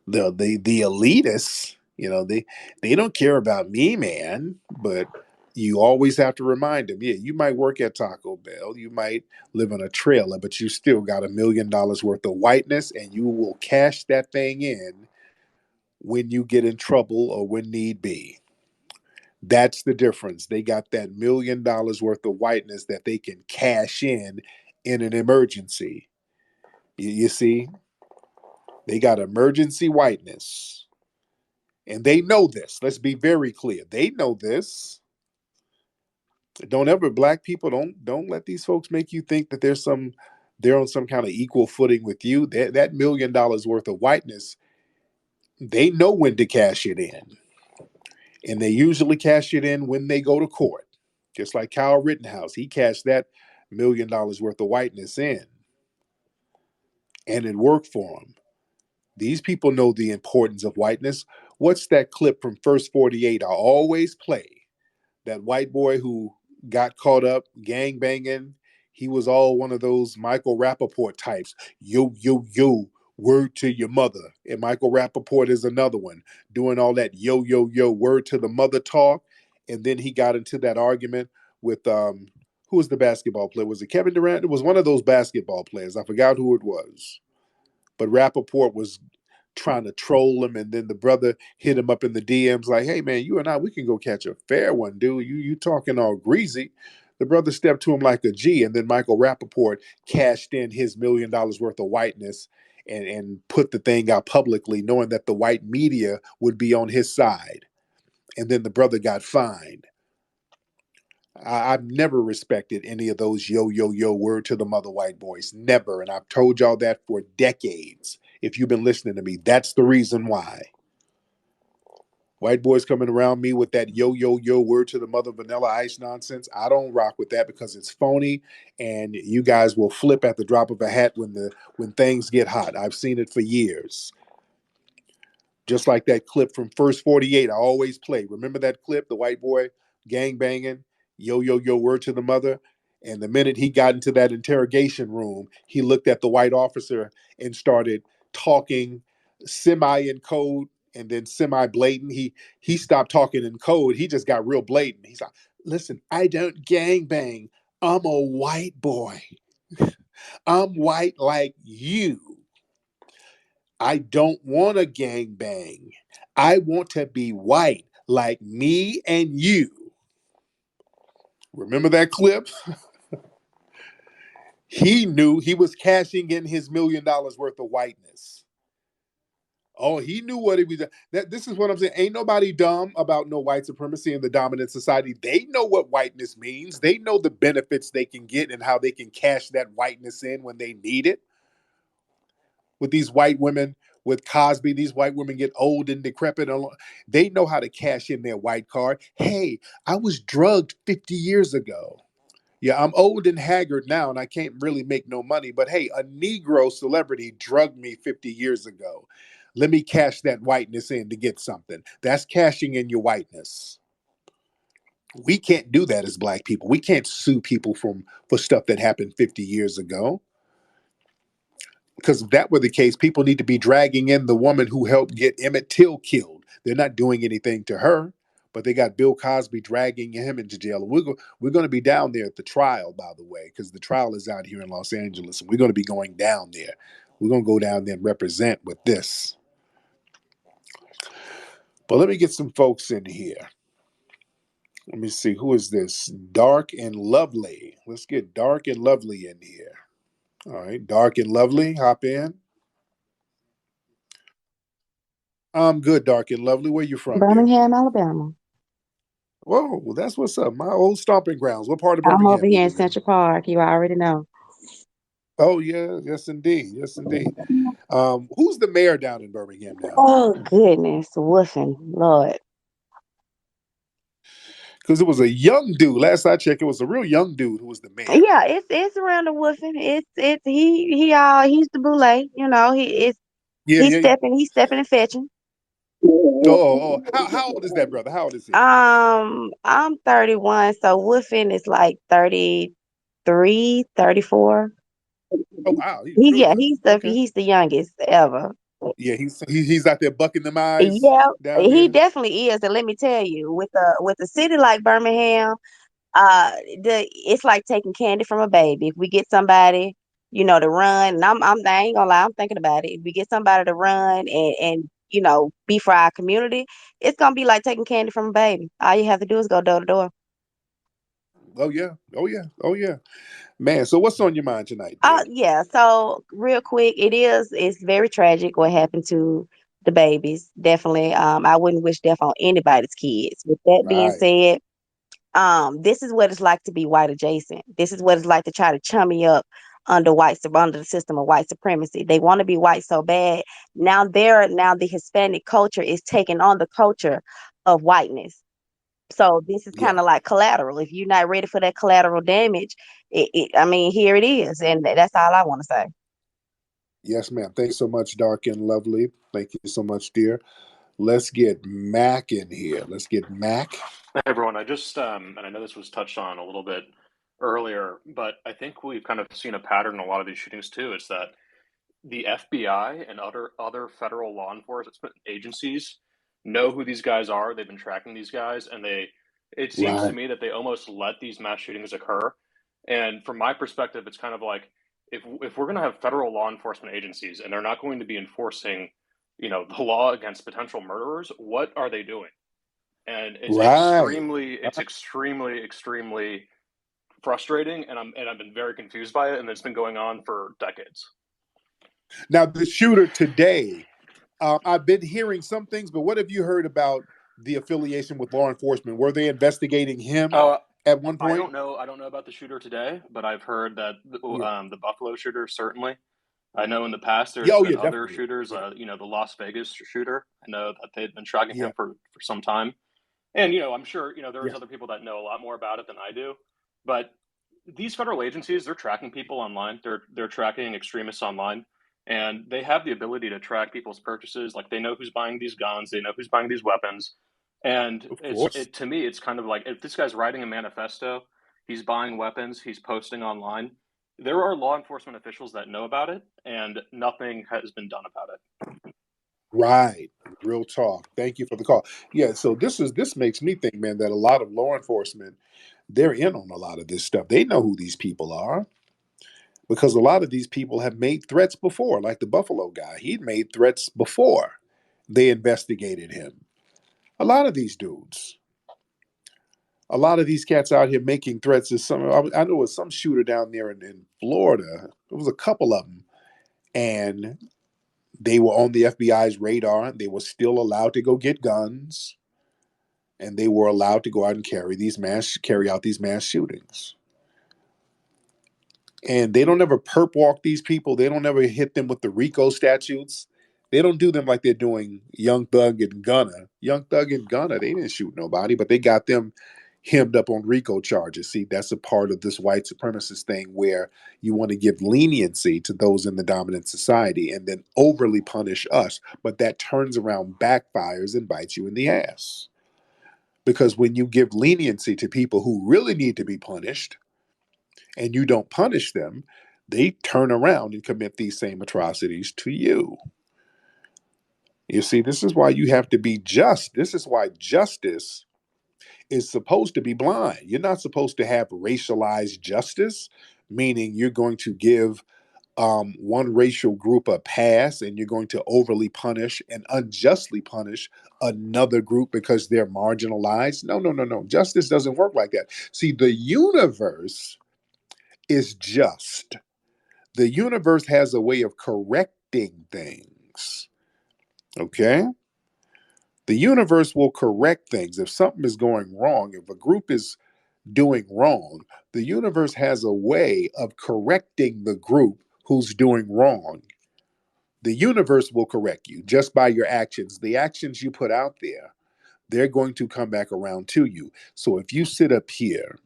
S1: the elitists, they don't care about me, man. But you always have to remind them, yeah, you might work at Taco Bell, you might live in a trailer, but you still got $1 million worth of whiteness, and you will cash that thing in when you get in trouble or when need be. That's the difference. They got that $1 million worth of whiteness that they can cash in an emergency. You see, they got emergency whiteness. And they know this. Let's be very clear. They know this. Don't ever black people don't let these folks make you think that they're on some kind of equal footing with you. That $1 million worth of whiteness, they know when to cash it in, and they usually cash it in when they go to court. Just like Kyle Rittenhouse, he cashed that $1 million worth of whiteness in, and it worked for him. These people know the importance of whiteness. What's that clip from First 48 I always play? That white boy who got caught up gang banging. He was all one of those Michael Rappaport types. Yo, yo, yo, word to your mother. And Michael Rappaport is another one, doing all that yo, yo, yo, word to the mother talk. And then he got into that argument with who was the basketball player? Was it Kevin Durant? It was one of those basketball players. I forgot who it was. But Rappaport was trying to troll him, and then the brother hit him up in the DMs like, "Hey man, you and I, we can go catch a fair one, dude. You talking all greasy." The brother stepped to him like a G, and then Michael Rappaport cashed in his $1 million worth of whiteness and put the thing out publicly, knowing that the white media would be on his side. And then the brother got fined. I've never respected any of those yo yo yo word to the mother white boys. Never. And I've told y'all that for decades. If you've been listening to me, that's the reason why. White boys coming around me with that yo yo yo word to the mother vanilla ice nonsense. I don't rock with that because it's phony, and you guys will flip at the drop of a hat when things get hot. I've seen it for years. Just like that clip from First 48 I always play. Remember that clip, the white boy gang banging, yo, yo, yo, word to the mother? And the minute he got into that interrogation room, he looked at the white officer and started talking semi in code and then semi blatant. He stopped talking in code. He just got real blatant. He's like, listen, I don't gang bang. I'm a white boy. I'm white like you. I don't want to gang bang. I want to be white like me and you. Remember that clip? He knew he was cashing in his $1 million worth of whiteness. Oh, he knew what he was. This is what I'm saying. Ain't nobody dumb about no white supremacy in the dominant society. They know what whiteness means. They know the benefits they can get and how they can cash that whiteness in when they need it. With these white women, with Cosby, these white women get old and decrepit. They know how to cash in their white card. Hey, I was drugged 50 years ago. Yeah, I'm old and haggard now and I can't really make no money. But hey, a Negro celebrity drugged me 50 years ago. Let me cash that whiteness in to get something. That's cashing in your whiteness. We can't do that as black people. We can't sue people for stuff that happened 50 years ago. Because if that were the case, people need to be dragging in the woman who helped get Emmett Till killed. They're not doing anything to her, but they got Bill Cosby dragging him into jail. And we're going to be down there at the trial, by the way, because the trial is out here in Los Angeles, and we're going to be going down there. We're going to go down there and represent with this. But let me get some folks in here. Let me see. Who is this? Dark and Lovely. Let's get Dark and Lovely in here. All right. Dark and Lovely, hop in. I'm good, Dark and Lovely. Where you from, dear?
S12: Birmingham, Alabama.
S1: Whoa, well, that's what's up. My old stomping grounds. What part of
S12: I'm over
S1: Birmingham you
S12: here in
S1: live in?
S12: Central Park. You already know.
S1: Oh, yeah. Yes, indeed. Yes, indeed. Who's the mayor down in Birmingham now?
S12: Oh goodness, woofing, Lord.
S1: Because it was a young dude. Last I checked, it was a real young dude who was the mayor.
S12: Yeah, it's around the woofing. It's he's the boule. You know
S1: Yeah, yeah, yeah.
S12: he's stepping and fetching.
S1: Oh. How old is that brother? How old is he?
S12: I'm 31, so woofing is like 33, 34.
S1: Oh, wow. He's
S12: He
S1: real
S12: yeah,
S1: young. Okay.
S12: he's the youngest ever.
S1: Yeah, he's out there bucking them eyes
S12: Yeah,
S1: down
S12: he
S1: there.
S12: definitely is. And let me tell you, with a city like Birmingham, it's like taking candy from a baby. If we get somebody, to run, and I ain't gonna lie, I'm thinking about it. If we get somebody to run and be for our community, it's gonna be like taking candy from a baby. All you have to do is go door to door.
S1: Oh, yeah. Oh, yeah. Oh, yeah. Man, so what's on your mind tonight,
S12: Oh
S1: dear?
S12: yeah, so real quick, it's very tragic what happened to the babies. Definitely. I wouldn't wish death on anybody's kids. With that being
S1: Right.
S12: said, This is what it's like to be white adjacent. This is what it's like to try to chummy up under the system of white supremacy. They want to be white so bad. Now the Hispanic culture is taking on the culture of whiteness. So this is
S1: Yeah.
S12: kind of like collateral. If you're not ready for that collateral damage, I mean, here it is, and that's all I want to say.
S1: Yes, ma'am. Thanks so much, Dark and Lovely. Thank you so much, dear. Let's get Mac in here. Let's get Mac.
S13: Hey everyone, I just and I know this was touched on a little bit earlier, but I think we've kind of seen a pattern in a lot of these shootings too. Is that the FBI and other federal law enforcement agencies know who these guys are. They've been tracking these guys, and it seems to
S1: Right.
S13: me that they almost let these mass shootings occur. And from my perspective, it's kind of like if we're going to have federal law enforcement agencies and they're not going to be enforcing, the law against potential murderers, what are they doing? And
S1: Right.
S13: it's extremely frustrating, and I've been very confused by it, and it's been going on for decades.
S1: Now, the shooter today, I've been hearing some things, but what have you heard about the affiliation with law enforcement? Were they investigating him
S13: Uh,
S1: at one
S13: I
S1: point?
S13: don't know. I don't know about the shooter today, but I've heard that
S1: Yeah.
S13: the Buffalo shooter certainly. I know in the past
S1: Yeah.
S13: there's
S1: Oh,
S13: been
S1: yeah,
S13: other
S1: definitely.
S13: shooters.
S1: Yeah.
S13: The Las Vegas shooter. I know that they've been tracking
S1: Yeah.
S13: him for some time, and I'm sure there's
S1: Yeah.
S13: other people that know a lot more about it than I do. But these federal agencies, they're tracking people online. They're tracking extremists online, and they have the ability to track people's purchases. Like they know who's buying these guns, they know who's buying these weapons, and
S1: Of course.
S13: to me, it's kind of like if this guy's writing a manifesto, he's buying weapons, he's posting online. There are law enforcement officials that know about it, and nothing has been done about it.
S1: Right. Real talk. Thank you for the call. Yeah. So this makes me think, man, that a lot of law enforcement, they're in on a lot of this stuff. They know who these people are because a lot of these people have made threats before, like the Buffalo guy. He'd made threats before they investigated him. A lot of these dudes, a lot of these cats out here making threats. Is some I know it was some shooter down there in Florida. There was a couple of them, and they were on the FBI's radar. They were still allowed to go get guns, and they were allowed to go out and carry out these mass shootings. And they don't ever perp walk these people. They don't ever hit them with the RICO statutes. They don't do them like they're doing Young Thug and Gunna. Young Thug and Gunna, they didn't shoot nobody, but they got them hemmed up on RICO charges. See, that's a part of this white supremacist thing where you want to give leniency to those in the dominant society and then overly punish us. But that turns around, backfires, and bites you in the ass. Because when you give leniency to people who really need to be punished, and you don't punish them, they turn around and commit these same atrocities to you. You see, this is why you have to be just. This is why justice is supposed to be blind. You're not supposed to have racialized justice, meaning you're going to give one racial group a pass and you're going to overly punish and unjustly punish another group because they're marginalized. No, no, no, no. Justice doesn't work like that. See, the universe is just. The universe has a way of correcting things. Okay? The universe will correct things. If something is going wrong, if a group is doing wrong, the universe has a way of correcting the group who's doing wrong. The universe will correct you just by your actions. The actions you put out there, they're going to come back around to you. So if you sit up here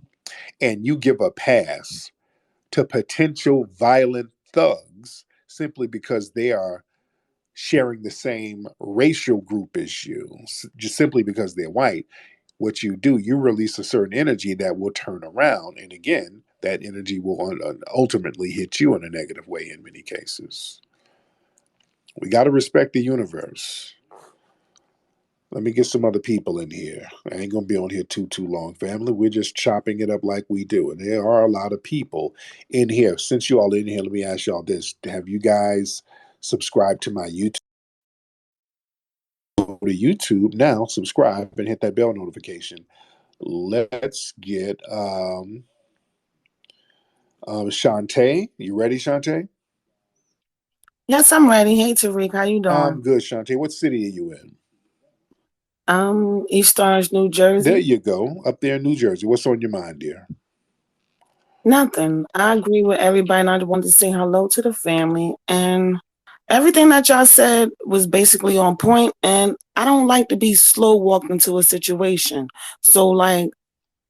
S1: and you give a pass to potential violent thugs simply because they are sharing the same racial group as you, just simply because they're white, what you do, you release a certain energy that will turn around. And again, that energy will ultimately hit you in a negative way in many cases. We got to respect the universe. Let me get some other people in here. I ain't gonna be on here too long, family. We're just chopping it up like we do, and there are a lot of people in here. Since you all in here, let me ask y'all this: have you guys subscribed to my YouTube? Go to YouTube now, subscribe, and hit that bell notification. Let's get Shantae. You ready, Shantae?
S14: Yes, I'm ready. Hey, Tariq, how you doing?
S1: I'm good, Shantae. What city are you in?
S14: East Orange, New
S1: There
S14: Jersey.
S1: you go. Up there in New Jersey. What's on your mind, dear?
S14: Nothing. I agree with everybody, and I wanted to say hello to the family. And everything that y'all said was basically on point. And I don't like to be slow walked into a situation. So, like,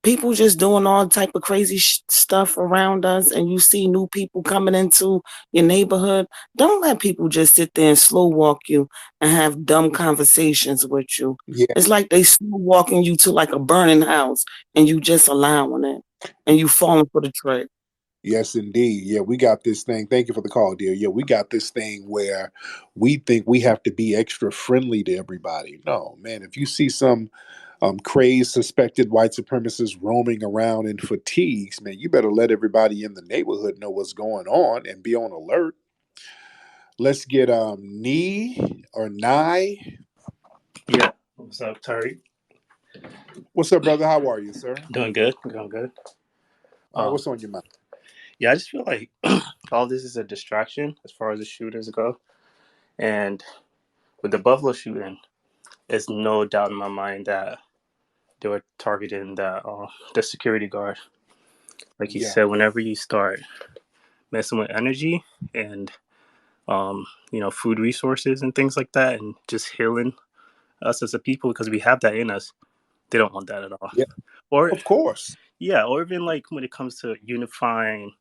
S14: people just doing all type of crazy stuff around us, and you see new people coming into your neighborhood. Don't let people just sit there and slow walk you and have dumb conversations with you.
S1: Yeah.
S14: It's like they slow walking you to like a burning house, and you just allowing it, and you falling for the trick.
S1: Yes, indeed. Yeah, we got this thing. Thank you for the call, dear. Yeah, we got this thing where we think we have to be extra friendly to everybody. No, man, if you see some crazed suspected white supremacists roaming around in fatigues, man, you better let everybody in the neighborhood know what's going on and be on alert. Let's get Knee or Nye.
S15: Yeah. What's up, Tariq?
S1: What's up, brother? How are you, sir?
S15: Doing good. Doing good.
S1: All right,
S15: Um,
S1: what's on your mind?
S15: yeah, I just feel like all this is a distraction as far as the shooters go. And with the Buffalo shooting, there's no doubt in my mind that they were targeting the security guard. Like you
S1: Yeah,
S15: said, whenever you start messing with energy and food resources and things like that, and just healing us as a people because we have that in us, they don't want that at all.
S1: yeah,
S15: Or
S1: of course.
S15: yeah, or even like when it comes to unifying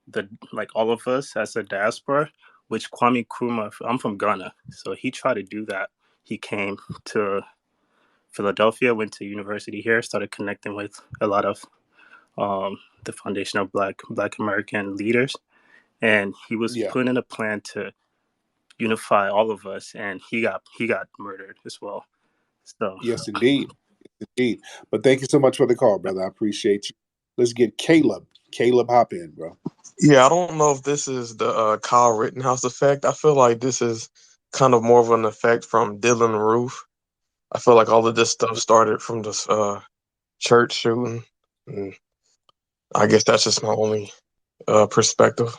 S15: the like all of us as a diaspora, which Kwame Nkrumah, I'm from Ghana, so he tried to do that. He came to Philadelphia, went to university here, started connecting with a lot of the foundation of Black American leaders, and he was
S1: Yeah,
S15: putting in a plan to unify all of us, and he got murdered as well. So
S1: yes, indeed. Indeed. But thank you so much for the call, brother. I appreciate you. Let's get Caleb. Caleb, hop in, bro.
S16: Yeah, I don't know if this is the Kyle Rittenhouse effect. I feel like this is kind of more of an effect from Dylan Roof. I feel like all of this stuff started from this church shooting. And I guess that's just my only perspective.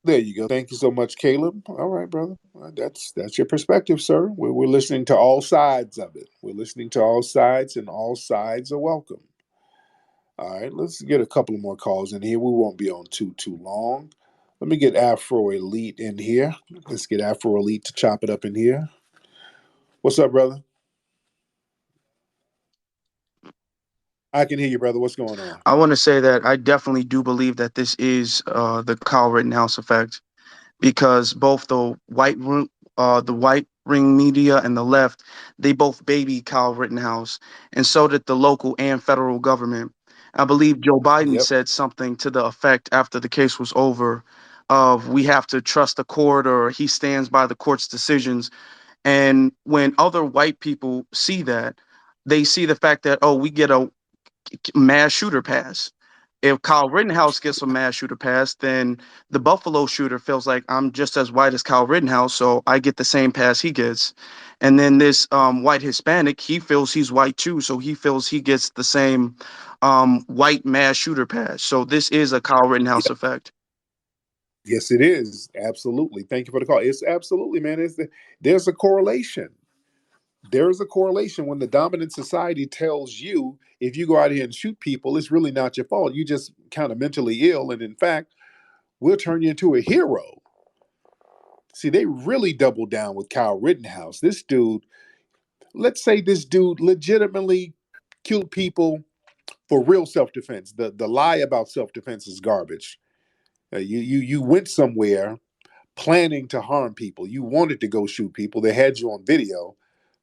S1: There you go. Thank you so much, Caleb. All right, brother. That's your perspective, sir. We're listening to all sides of it. We're listening to all sides, and all sides are welcome. All right, let's get a couple of more calls in here. We won't be on too long. Let me get Afro Elite in here. Let's get Afro Elite to chop it up in here. What's up, brother? I can hear you, brother. What's going on?
S17: I want to say that I definitely do believe that this is the Kyle Rittenhouse effect because both the white ring media and the left, they both baby Kyle Rittenhouse, and so did the local and federal government. I believe Joe Biden
S1: Yep.
S17: said something to the effect after the case was over of we have to trust the court or he stands by the court's decisions. And when other white people see that, they see the fact that, oh, we get a mass shooter pass. If Kyle Rittenhouse gets a mass shooter pass, then the Buffalo shooter feels like I'm just as white as Kyle Rittenhouse, so I get the same pass he gets. And then this white Hispanic, he feels he's white too, so he feels he gets the same white mass shooter pass. So this is a Kyle Rittenhouse
S1: Yep.
S17: effect.
S1: Yes, it is. Absolutely. Thank you for the call. It's absolutely, man. There's a correlation. There is a correlation when the dominant society tells you if you go out here and shoot people, it's really not your fault. You just kind of mentally ill, and in fact, we'll turn you into a hero. See, they really doubled down with Kyle Rittenhouse. This dude, let's say this dude legitimately killed people for real self-defense. The lie about self-defense is garbage. You went somewhere planning to harm people. You wanted to go shoot people. They had you on video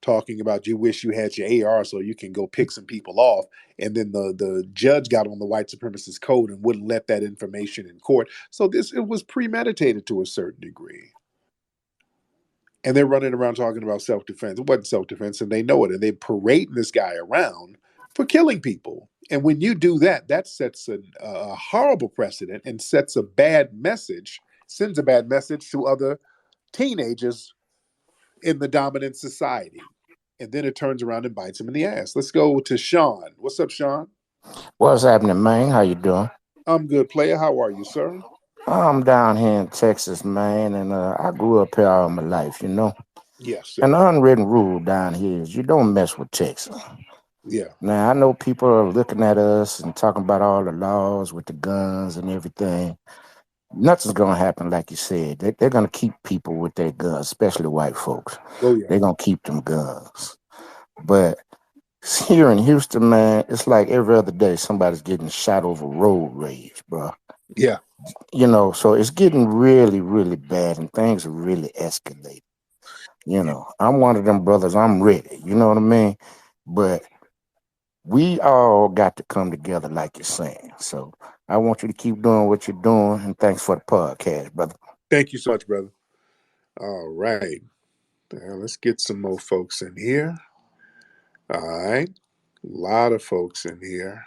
S1: talking about you wish you had your AR so you can go pick some people off. And then the judge got on the white supremacist code and wouldn't let that information in court. So it was premeditated to a certain degree. And they're running around talking about self-defense. It wasn't self-defense, and they know it. And they're parading this guy around for killing people. And when you do that, that sets a horrible precedent and sets a bad message, sends a bad message to other teenagers in the dominant society. And then it turns around and bites him in the ass. Let's go to Sean. What's up, Sean?
S18: What's happening, man? How you doing?
S1: I'm good, player. How are you, sir?
S18: I'm down here in Texas, man, and I grew up here all my life, you know.
S1: Yes,
S18: An
S1: sir.
S18: unwritten rule down here is you don't mess with Texas.
S1: Yeah.
S18: Now I know people are looking at us and talking about all the laws with the guns and everything. Nothing's gonna happen, like you said. They're gonna keep people with their guns, especially white folks.
S1: Oh yeah.
S18: They're gonna keep them guns. But here in Houston, man, it's like every other day somebody's getting shot over road rage, bro.
S1: Yeah.
S18: So it's getting really, really bad, and things are really escalating.
S1: Yeah.
S18: I'm one of them brothers. I'm ready. You know what I mean? But we all got to come together, like you're saying. So I want you to keep doing what you're doing, and thanks for the podcast, brother.
S1: Thank you so much, brother. All right. Now, let's get some more folks in here. All right. A lot of folks in here.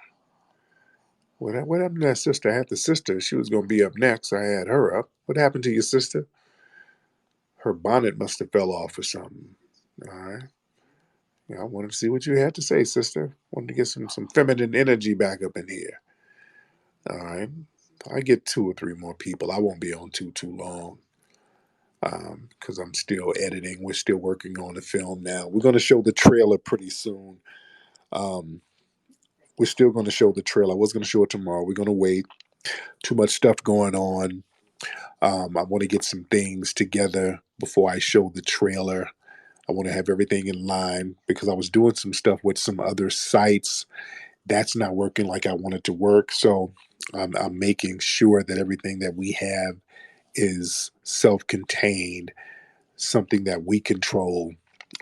S1: What happened to that sister? I had the sister. She was going to be up next. I had her up. What happened to your sister? Her bonnet must have fell off or something. All right. Yeah, I wanted to see what you had to say, sister. Wanted to get some feminine energy back up in here. All right. I get two or three more people. I won't be on too long because I'm still editing. We're still working on the film now. We're going to show the trailer pretty soon. Um, we're still going to show the trailer. I was going to show it tomorrow. We're going to wait. Too much stuff going on. I want to get some things together before I show the trailer. I want to have everything in line because I was doing some stuff with some other sites. That's not working like I want it to work. So I'm making sure that everything that we have is self contained, something that we control.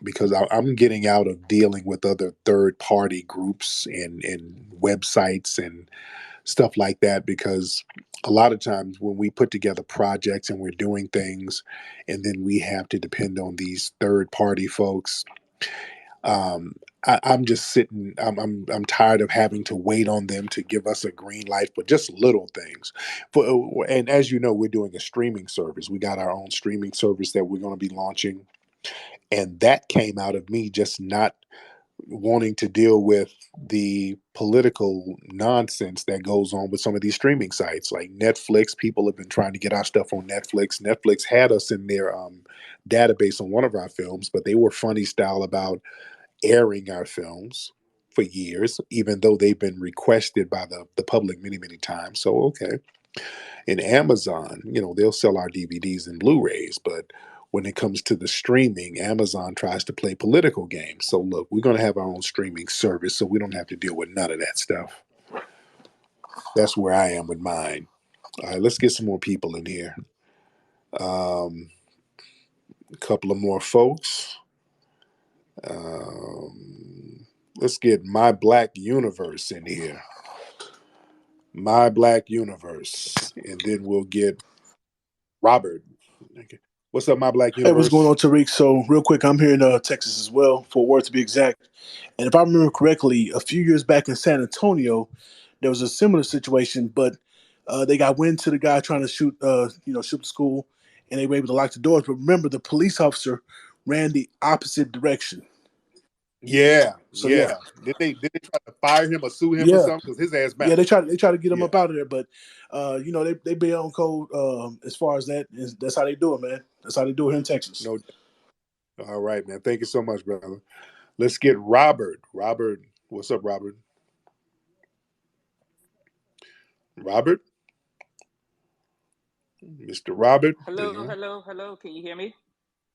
S1: Because I'm getting out of dealing with other third party groups and websites and stuff like that because a lot of times when we put together projects and we're doing things and then we have to depend on these third party folks, I'm just sitting. I'm tired of having to wait on them to give us a green light for just little things. And as you know, we're doing a streaming service. We got our own streaming service that we're going to be launching, and that came out of me just not wanting to deal with the political nonsense that goes on with some of these streaming sites like Netflix. People have been trying to get our stuff on Netflix. Netflix had us in their database on one of our films, but they were funny style about airing our films for years, even though they've been requested by the public many, many times. So, okay. In Amazon, they'll sell our DVDs and Blu-rays, but when it comes to the streaming, Amazon tries to play political games. So look, we're going to have our own streaming service so we don't have to deal with none of that stuff. That's where I am with mine. All right, let's get some more people in here. A couple of more folks. Let's get My Black Universe in here. My Black Universe. And then we'll get Robert. Okay. What's up, My Black
S19: Hey, what's going
S1: Universe?
S19: on, Tariq? So, real quick, I'm here in Texas as well, Fort Worth to be exact. And if I remember correctly, a few years back in San Antonio, there was a similar situation, but they got wind to the guy trying to shoot the school, and they were able to lock the doors. But remember, the police officer ran the opposite direction.
S1: Yeah,
S19: So yeah,
S1: yeah. Did they try to fire him or sue him or
S19: yeah,
S1: something? Because his ass
S19: yeah. They
S1: bounced.
S19: try to get him
S1: Yeah.
S19: up out of there, but they be on code as far as that. That's how they do it, man. That's how they do it here in Texas.
S1: No. All right, man. Thank you so much, brother. Let's get Robert. Robert, what's up, Robert? Robert, Mr. Robert.
S20: Hello, hello, hello. Can you hear me?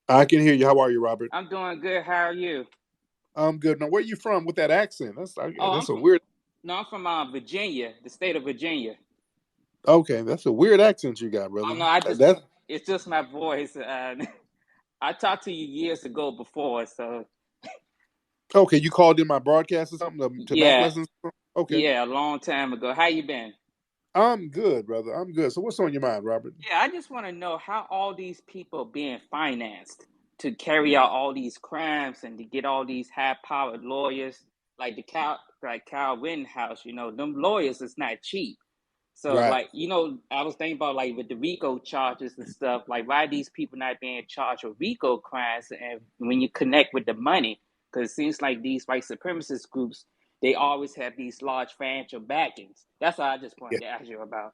S1: I can hear you. How are you, Robert?
S20: I'm doing good. How are you?
S1: I'm good. Now, where you from with that accent?
S20: Oh,
S1: That's a weird.
S20: I'm from Virginia, the state of Virginia.
S1: Okay, that's a weird accent you got,
S20: Oh
S1: brother.
S20: no,
S1: That's
S20: it's just my voice. I talked to you years ago before, so
S1: okay. You called in my broadcast or something to Mac
S20: yeah,
S1: lessons. Okay,
S20: yeah, a long time ago. How you been?
S1: I'm good, brother. I'm good. So, what's on your mind, Robert?
S20: Yeah, I just want to know how all these people being financed to carry out all these crimes and to get all these high-powered lawyers like Kyle Rittenhouse. Them lawyers is not cheap. So
S1: Right.
S20: I was thinking about like with the RICO charges and stuff, like why these people not being charged with RICO crimes and when you connect with the money, because it seems like these white supremacist groups, they always have these large financial backings. That's what I just
S1: Yeah.
S20: wanted to ask you about.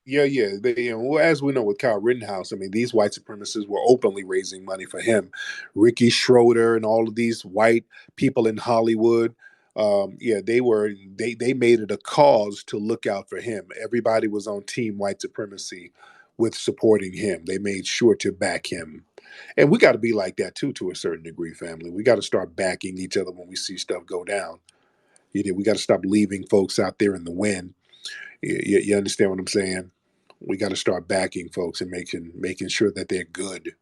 S1: Yeah, yeah. Well, as we know with Kyle Rittenhouse, I mean, these white supremacists were openly raising money for him. Ricky Schroeder and all of these white people in Hollywood, yeah, they made it a cause to look out for him. Everybody was on team white supremacy with supporting him. They made sure to back him. And we got to be like that too, to a certain degree, family. We got to start backing each other when we see stuff go down. We got to stop leaving folks out there in the wind. You understand what I'm saying? We got to start backing folks and making sure that they're good.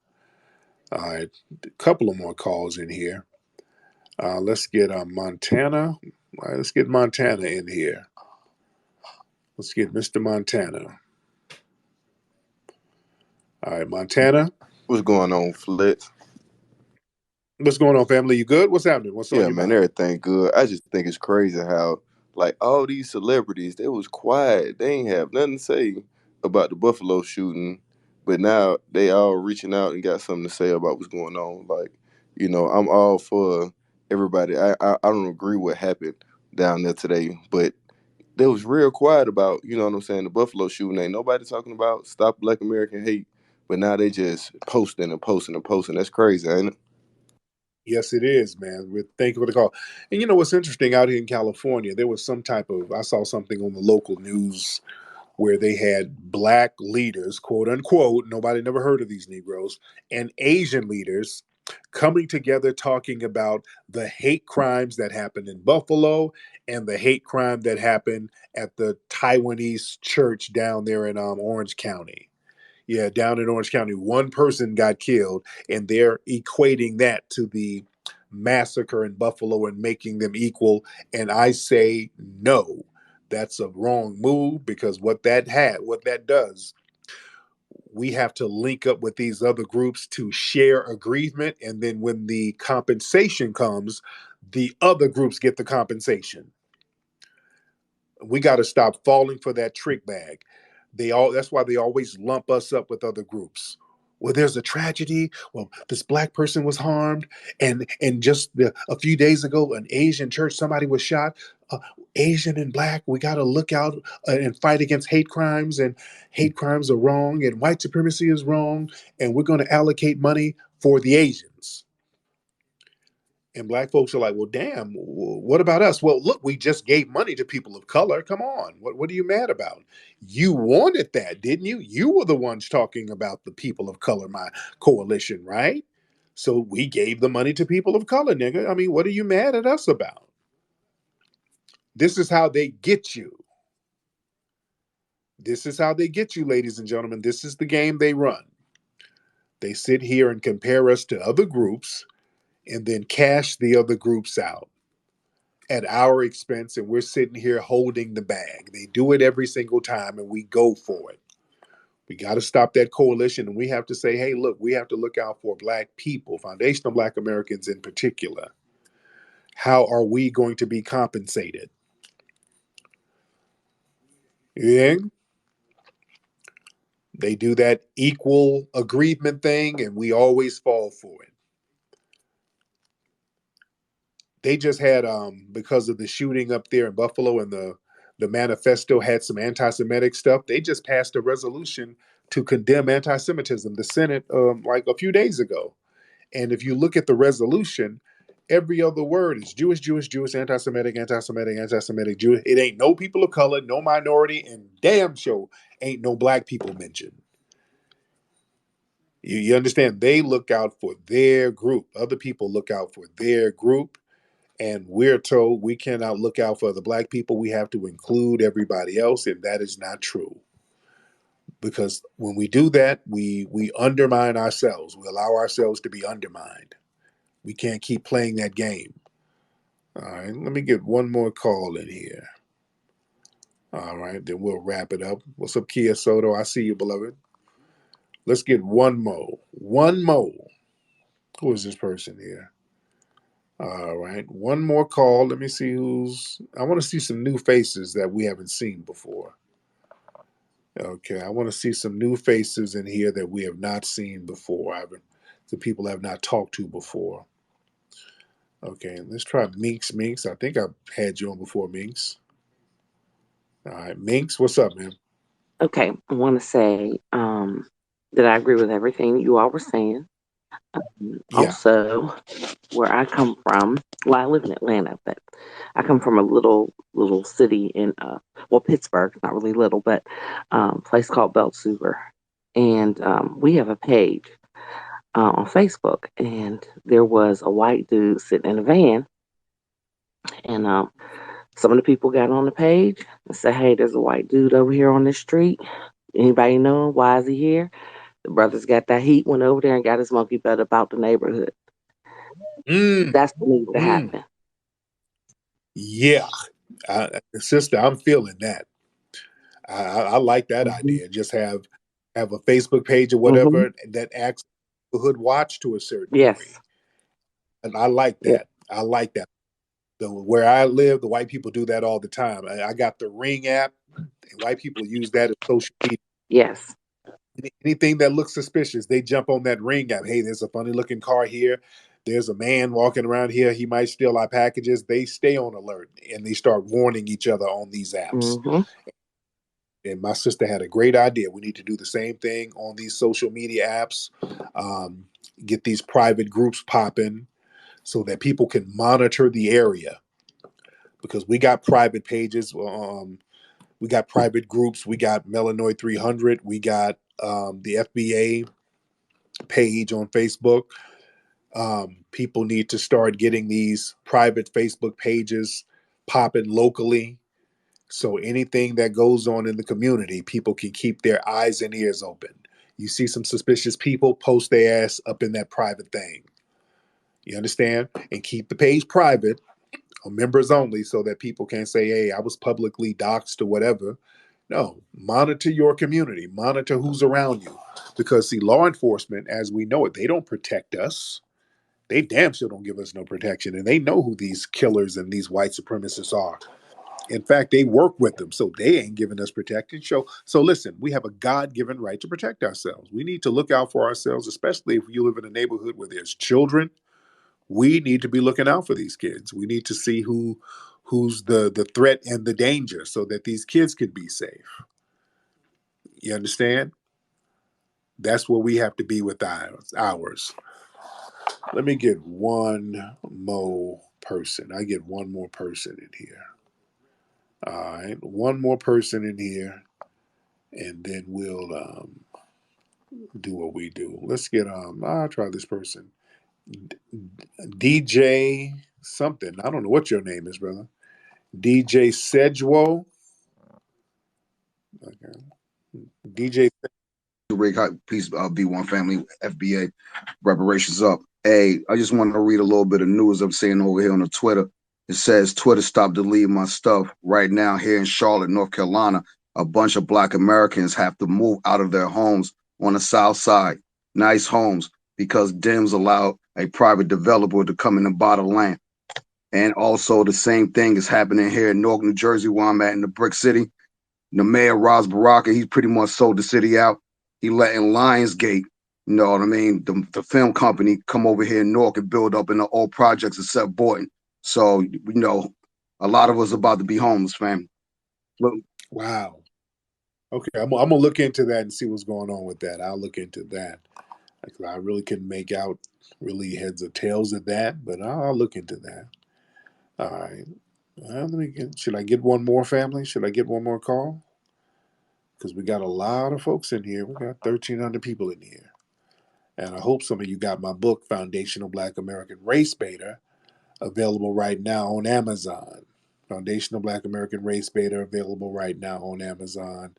S1: All right, a couple of more calls in here. Let's get Montana. All right, let's get Montana in here. Let's get Mr. Montana. All right, Montana.
S21: What's going on, Flex?
S1: What's going on, family? You good? What's happening? What's on
S21: Yeah,
S1: your
S21: man,
S1: mind?
S21: everything good. I just think it's crazy how, like, all these celebrities, they was quiet. They ain't have nothing to say about the Buffalo shooting, but now they all reaching out and got something to say about what's going on. Like, I'm all for everybody. I don't agree what happened down there today, but they was real quiet about, you know what I'm saying, the Buffalo shooting. Ain't nobody talking about stop Black American hate, but now they just posting and posting and posting. That's crazy, ain't it?
S1: Yes, it is, man. Thank you for the call. And you know what's interesting out here in California? There was some type of I saw something on the local news where they had black leaders, quote unquote, nobody never heard of these Negroes, and Asian leaders coming together talking about the hate crimes that happened in Buffalo and the hate crime that happened at the Taiwanese church down there in Orange County. Yeah, down in Orange County, one person got killed, and they're equating that to the massacre in Buffalo and making them equal. And I say no, that's a wrong move because what that does, we have to link up with these other groups to share agreement, and then when the compensation comes, the other groups get the compensation. We got to stop falling for that trick bag. That's why they always lump us up with other groups. Well, there's a tragedy. Well, this black person was harmed, and just a few days ago, an Asian church, somebody was shot. Asian and black, we got to look out and fight against hate crimes, and hate crimes are wrong, and white supremacy is wrong, and we're going to allocate money for the Asians. And black folks are like, well, damn, what about us? Well, look, we just gave money to people of color. Come on. What are you mad about? You wanted that, didn't you? You were the ones talking about the people of color, my coalition, right? So we gave the money to people of color, nigga. I mean, what are you mad at us about? This is how they get you. This is how they get you, ladies and gentlemen. This is the game they run. They sit here and compare us to other groups and then cash the other groups out at our expense, and we're sitting here holding the bag. They do it every single time and we go for it. We got to stop that coalition, and we have to say, hey, look, we have to look out for black people, foundational black Americans in particular. How are we going to be compensated? Yeah. They do that equal agreement thing and we always fall for it. They just had because of the shooting up there in Buffalo, and the manifesto had some anti-Semitic stuff. They just passed a resolution to condemn anti-Semitism, the Senate, like a few days ago. And if you look at the resolution, every other word is Jewish, Jewish, Jewish, anti-Semitic, anti-Semitic, anti-Semitic, Jewish. It ain't no people of color, no minority, and damn sure ain't no black people mentioned. You understand? They look out for their group. Other people look out for their group, and we're told we cannot look out for the black people. We have to include everybody else, and that is not true. Because when we do that, we undermine ourselves. We allow ourselves to be undermined. We can't keep playing that game. All right, let me get one more call in here. All right, then we'll wrap it up. What's up, Kia Soto? I see you, beloved. Let's get one more. One more. Who is this person here? All right, one more call. Let me see who's. I want to see some new faces that we haven't seen before. Okay, I want to see some new faces in here that we have not seen before. The people I have not talked to before. Okay, let's try Minks. Minks, I think I've had you on before, Minks. All right, Minks, what's up, man?
S2: Okay, I want to say that I agree with everything you all were saying.
S1: Yeah.
S2: Also, where I come from, well, I live in Atlanta, but I come from a little city in Pittsburgh, not really little, but place called Beltsuber, and we have a page on Facebook, and there was a white dude sitting in a van, and some of the people got on the page and said, "Hey, there's a white dude over here on this street. Anybody know him? Why is he here?" The brothers got that heat, went over there and got his monkey butt about the neighborhood.
S1: Mm,
S2: That's what needs to
S1: mm,
S2: happen.
S1: yeah. Sister, I'm feeling that. I like that
S2: Hmm.
S1: idea. Just have a Facebook page or
S2: Hmm.
S1: whatever that acts hood watch to a certain degree.
S2: Yes.
S1: And I like
S2: Yeah.
S1: that. I like that. Where I live, the white people do that all the time. I got the Ring app, and white people use that as social media.
S2: Yes.
S1: Anything that looks suspicious, they jump on that Ring app. Hey, there's a funny looking car here. There's a man walking around here. He might steal our packages. They stay on alert and they start warning each other on these apps.
S2: Hmm.
S1: And my sister had a great idea. We need to do the same thing on these social media apps. Get these private groups popping so that people can monitor the area because we got private pages. We got private groups. We got Melanoid 300. We got the FBA page on Facebook. People need to start getting these private Facebook pages popping locally. So anything that goes on in the community, people can keep their eyes and ears open. You see some suspicious people, post their ass up in that private thing. You understand? And keep the page private or members only so that people can't say, hey, I was publicly doxxed or whatever. No, monitor your community, monitor who's around you. Because, see, law enforcement, as we know it, they don't protect us. They damn sure don't give us no protection. And they know who these killers and these white supremacists are. In fact, they work with them, so they ain't giving us protection. So listen, we have a God-given right to protect ourselves. We need to look out for ourselves, especially if you live in a neighborhood where there's children. We need to be looking out for these kids. We need to see who's the threat and the danger so that these kids can be safe. You understand? That's where we have to be with ours. Let me get one more person. I get one more person in here. All right, one more person in here, and then we'll do what we do. Let's get I'll try this person. DJ something. I don't know what your name is, brother. DJ Sedgwo. Okay. DJ.
S22: Rick, peace, B1 family, FBA, reparations up. Hey, I just want to read a little bit of news I'm seeing over here on the Twitter. It says, Twitter stopped deleting my stuff. Right now, here in Charlotte, North Carolina, a bunch of Black Americans have to move out of their homes on the South Side. Nice homes, because Dems allowed a private developer to come in and buy the land. And also the same thing is happening here in Newark, New Jersey, where I'm at in the Brick City. The mayor, Ras Baraka, he's pretty much sold the city out. He letting Lionsgate, you know what I mean, the film company, come over here in Newark and build up in the old projects except Boynton. So, you know, a lot of us about to be homeless, fam. Look,
S1: Wow. Okay, I'm gonna look into that and see what's going on with that. I'll look into that. I really couldn't make out really heads or tails of that, but I'll look into that. All right. Let me get. Should I get one more family? Should I get one more call? Because we got a lot of folks in here. We got 1,300 people in here, and I hope some of you got my book, Foundational Black American Race Beta, available right now on Amazon. Foundational Black American Race Beta available right now on Amazon.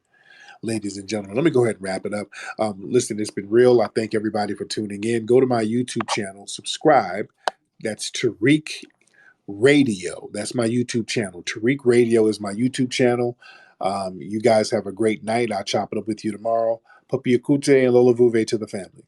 S1: Ladies and gentlemen, let me go ahead and wrap it up. Listen, it's been real. I thank everybody for tuning in. Go to my YouTube channel, subscribe. That's Tariq Radio. That's my YouTube channel. Tariq Radio is my YouTube channel. You guys have a great night. I'll chop it up with you tomorrow. Papi Akute and Lola Vuve to the family.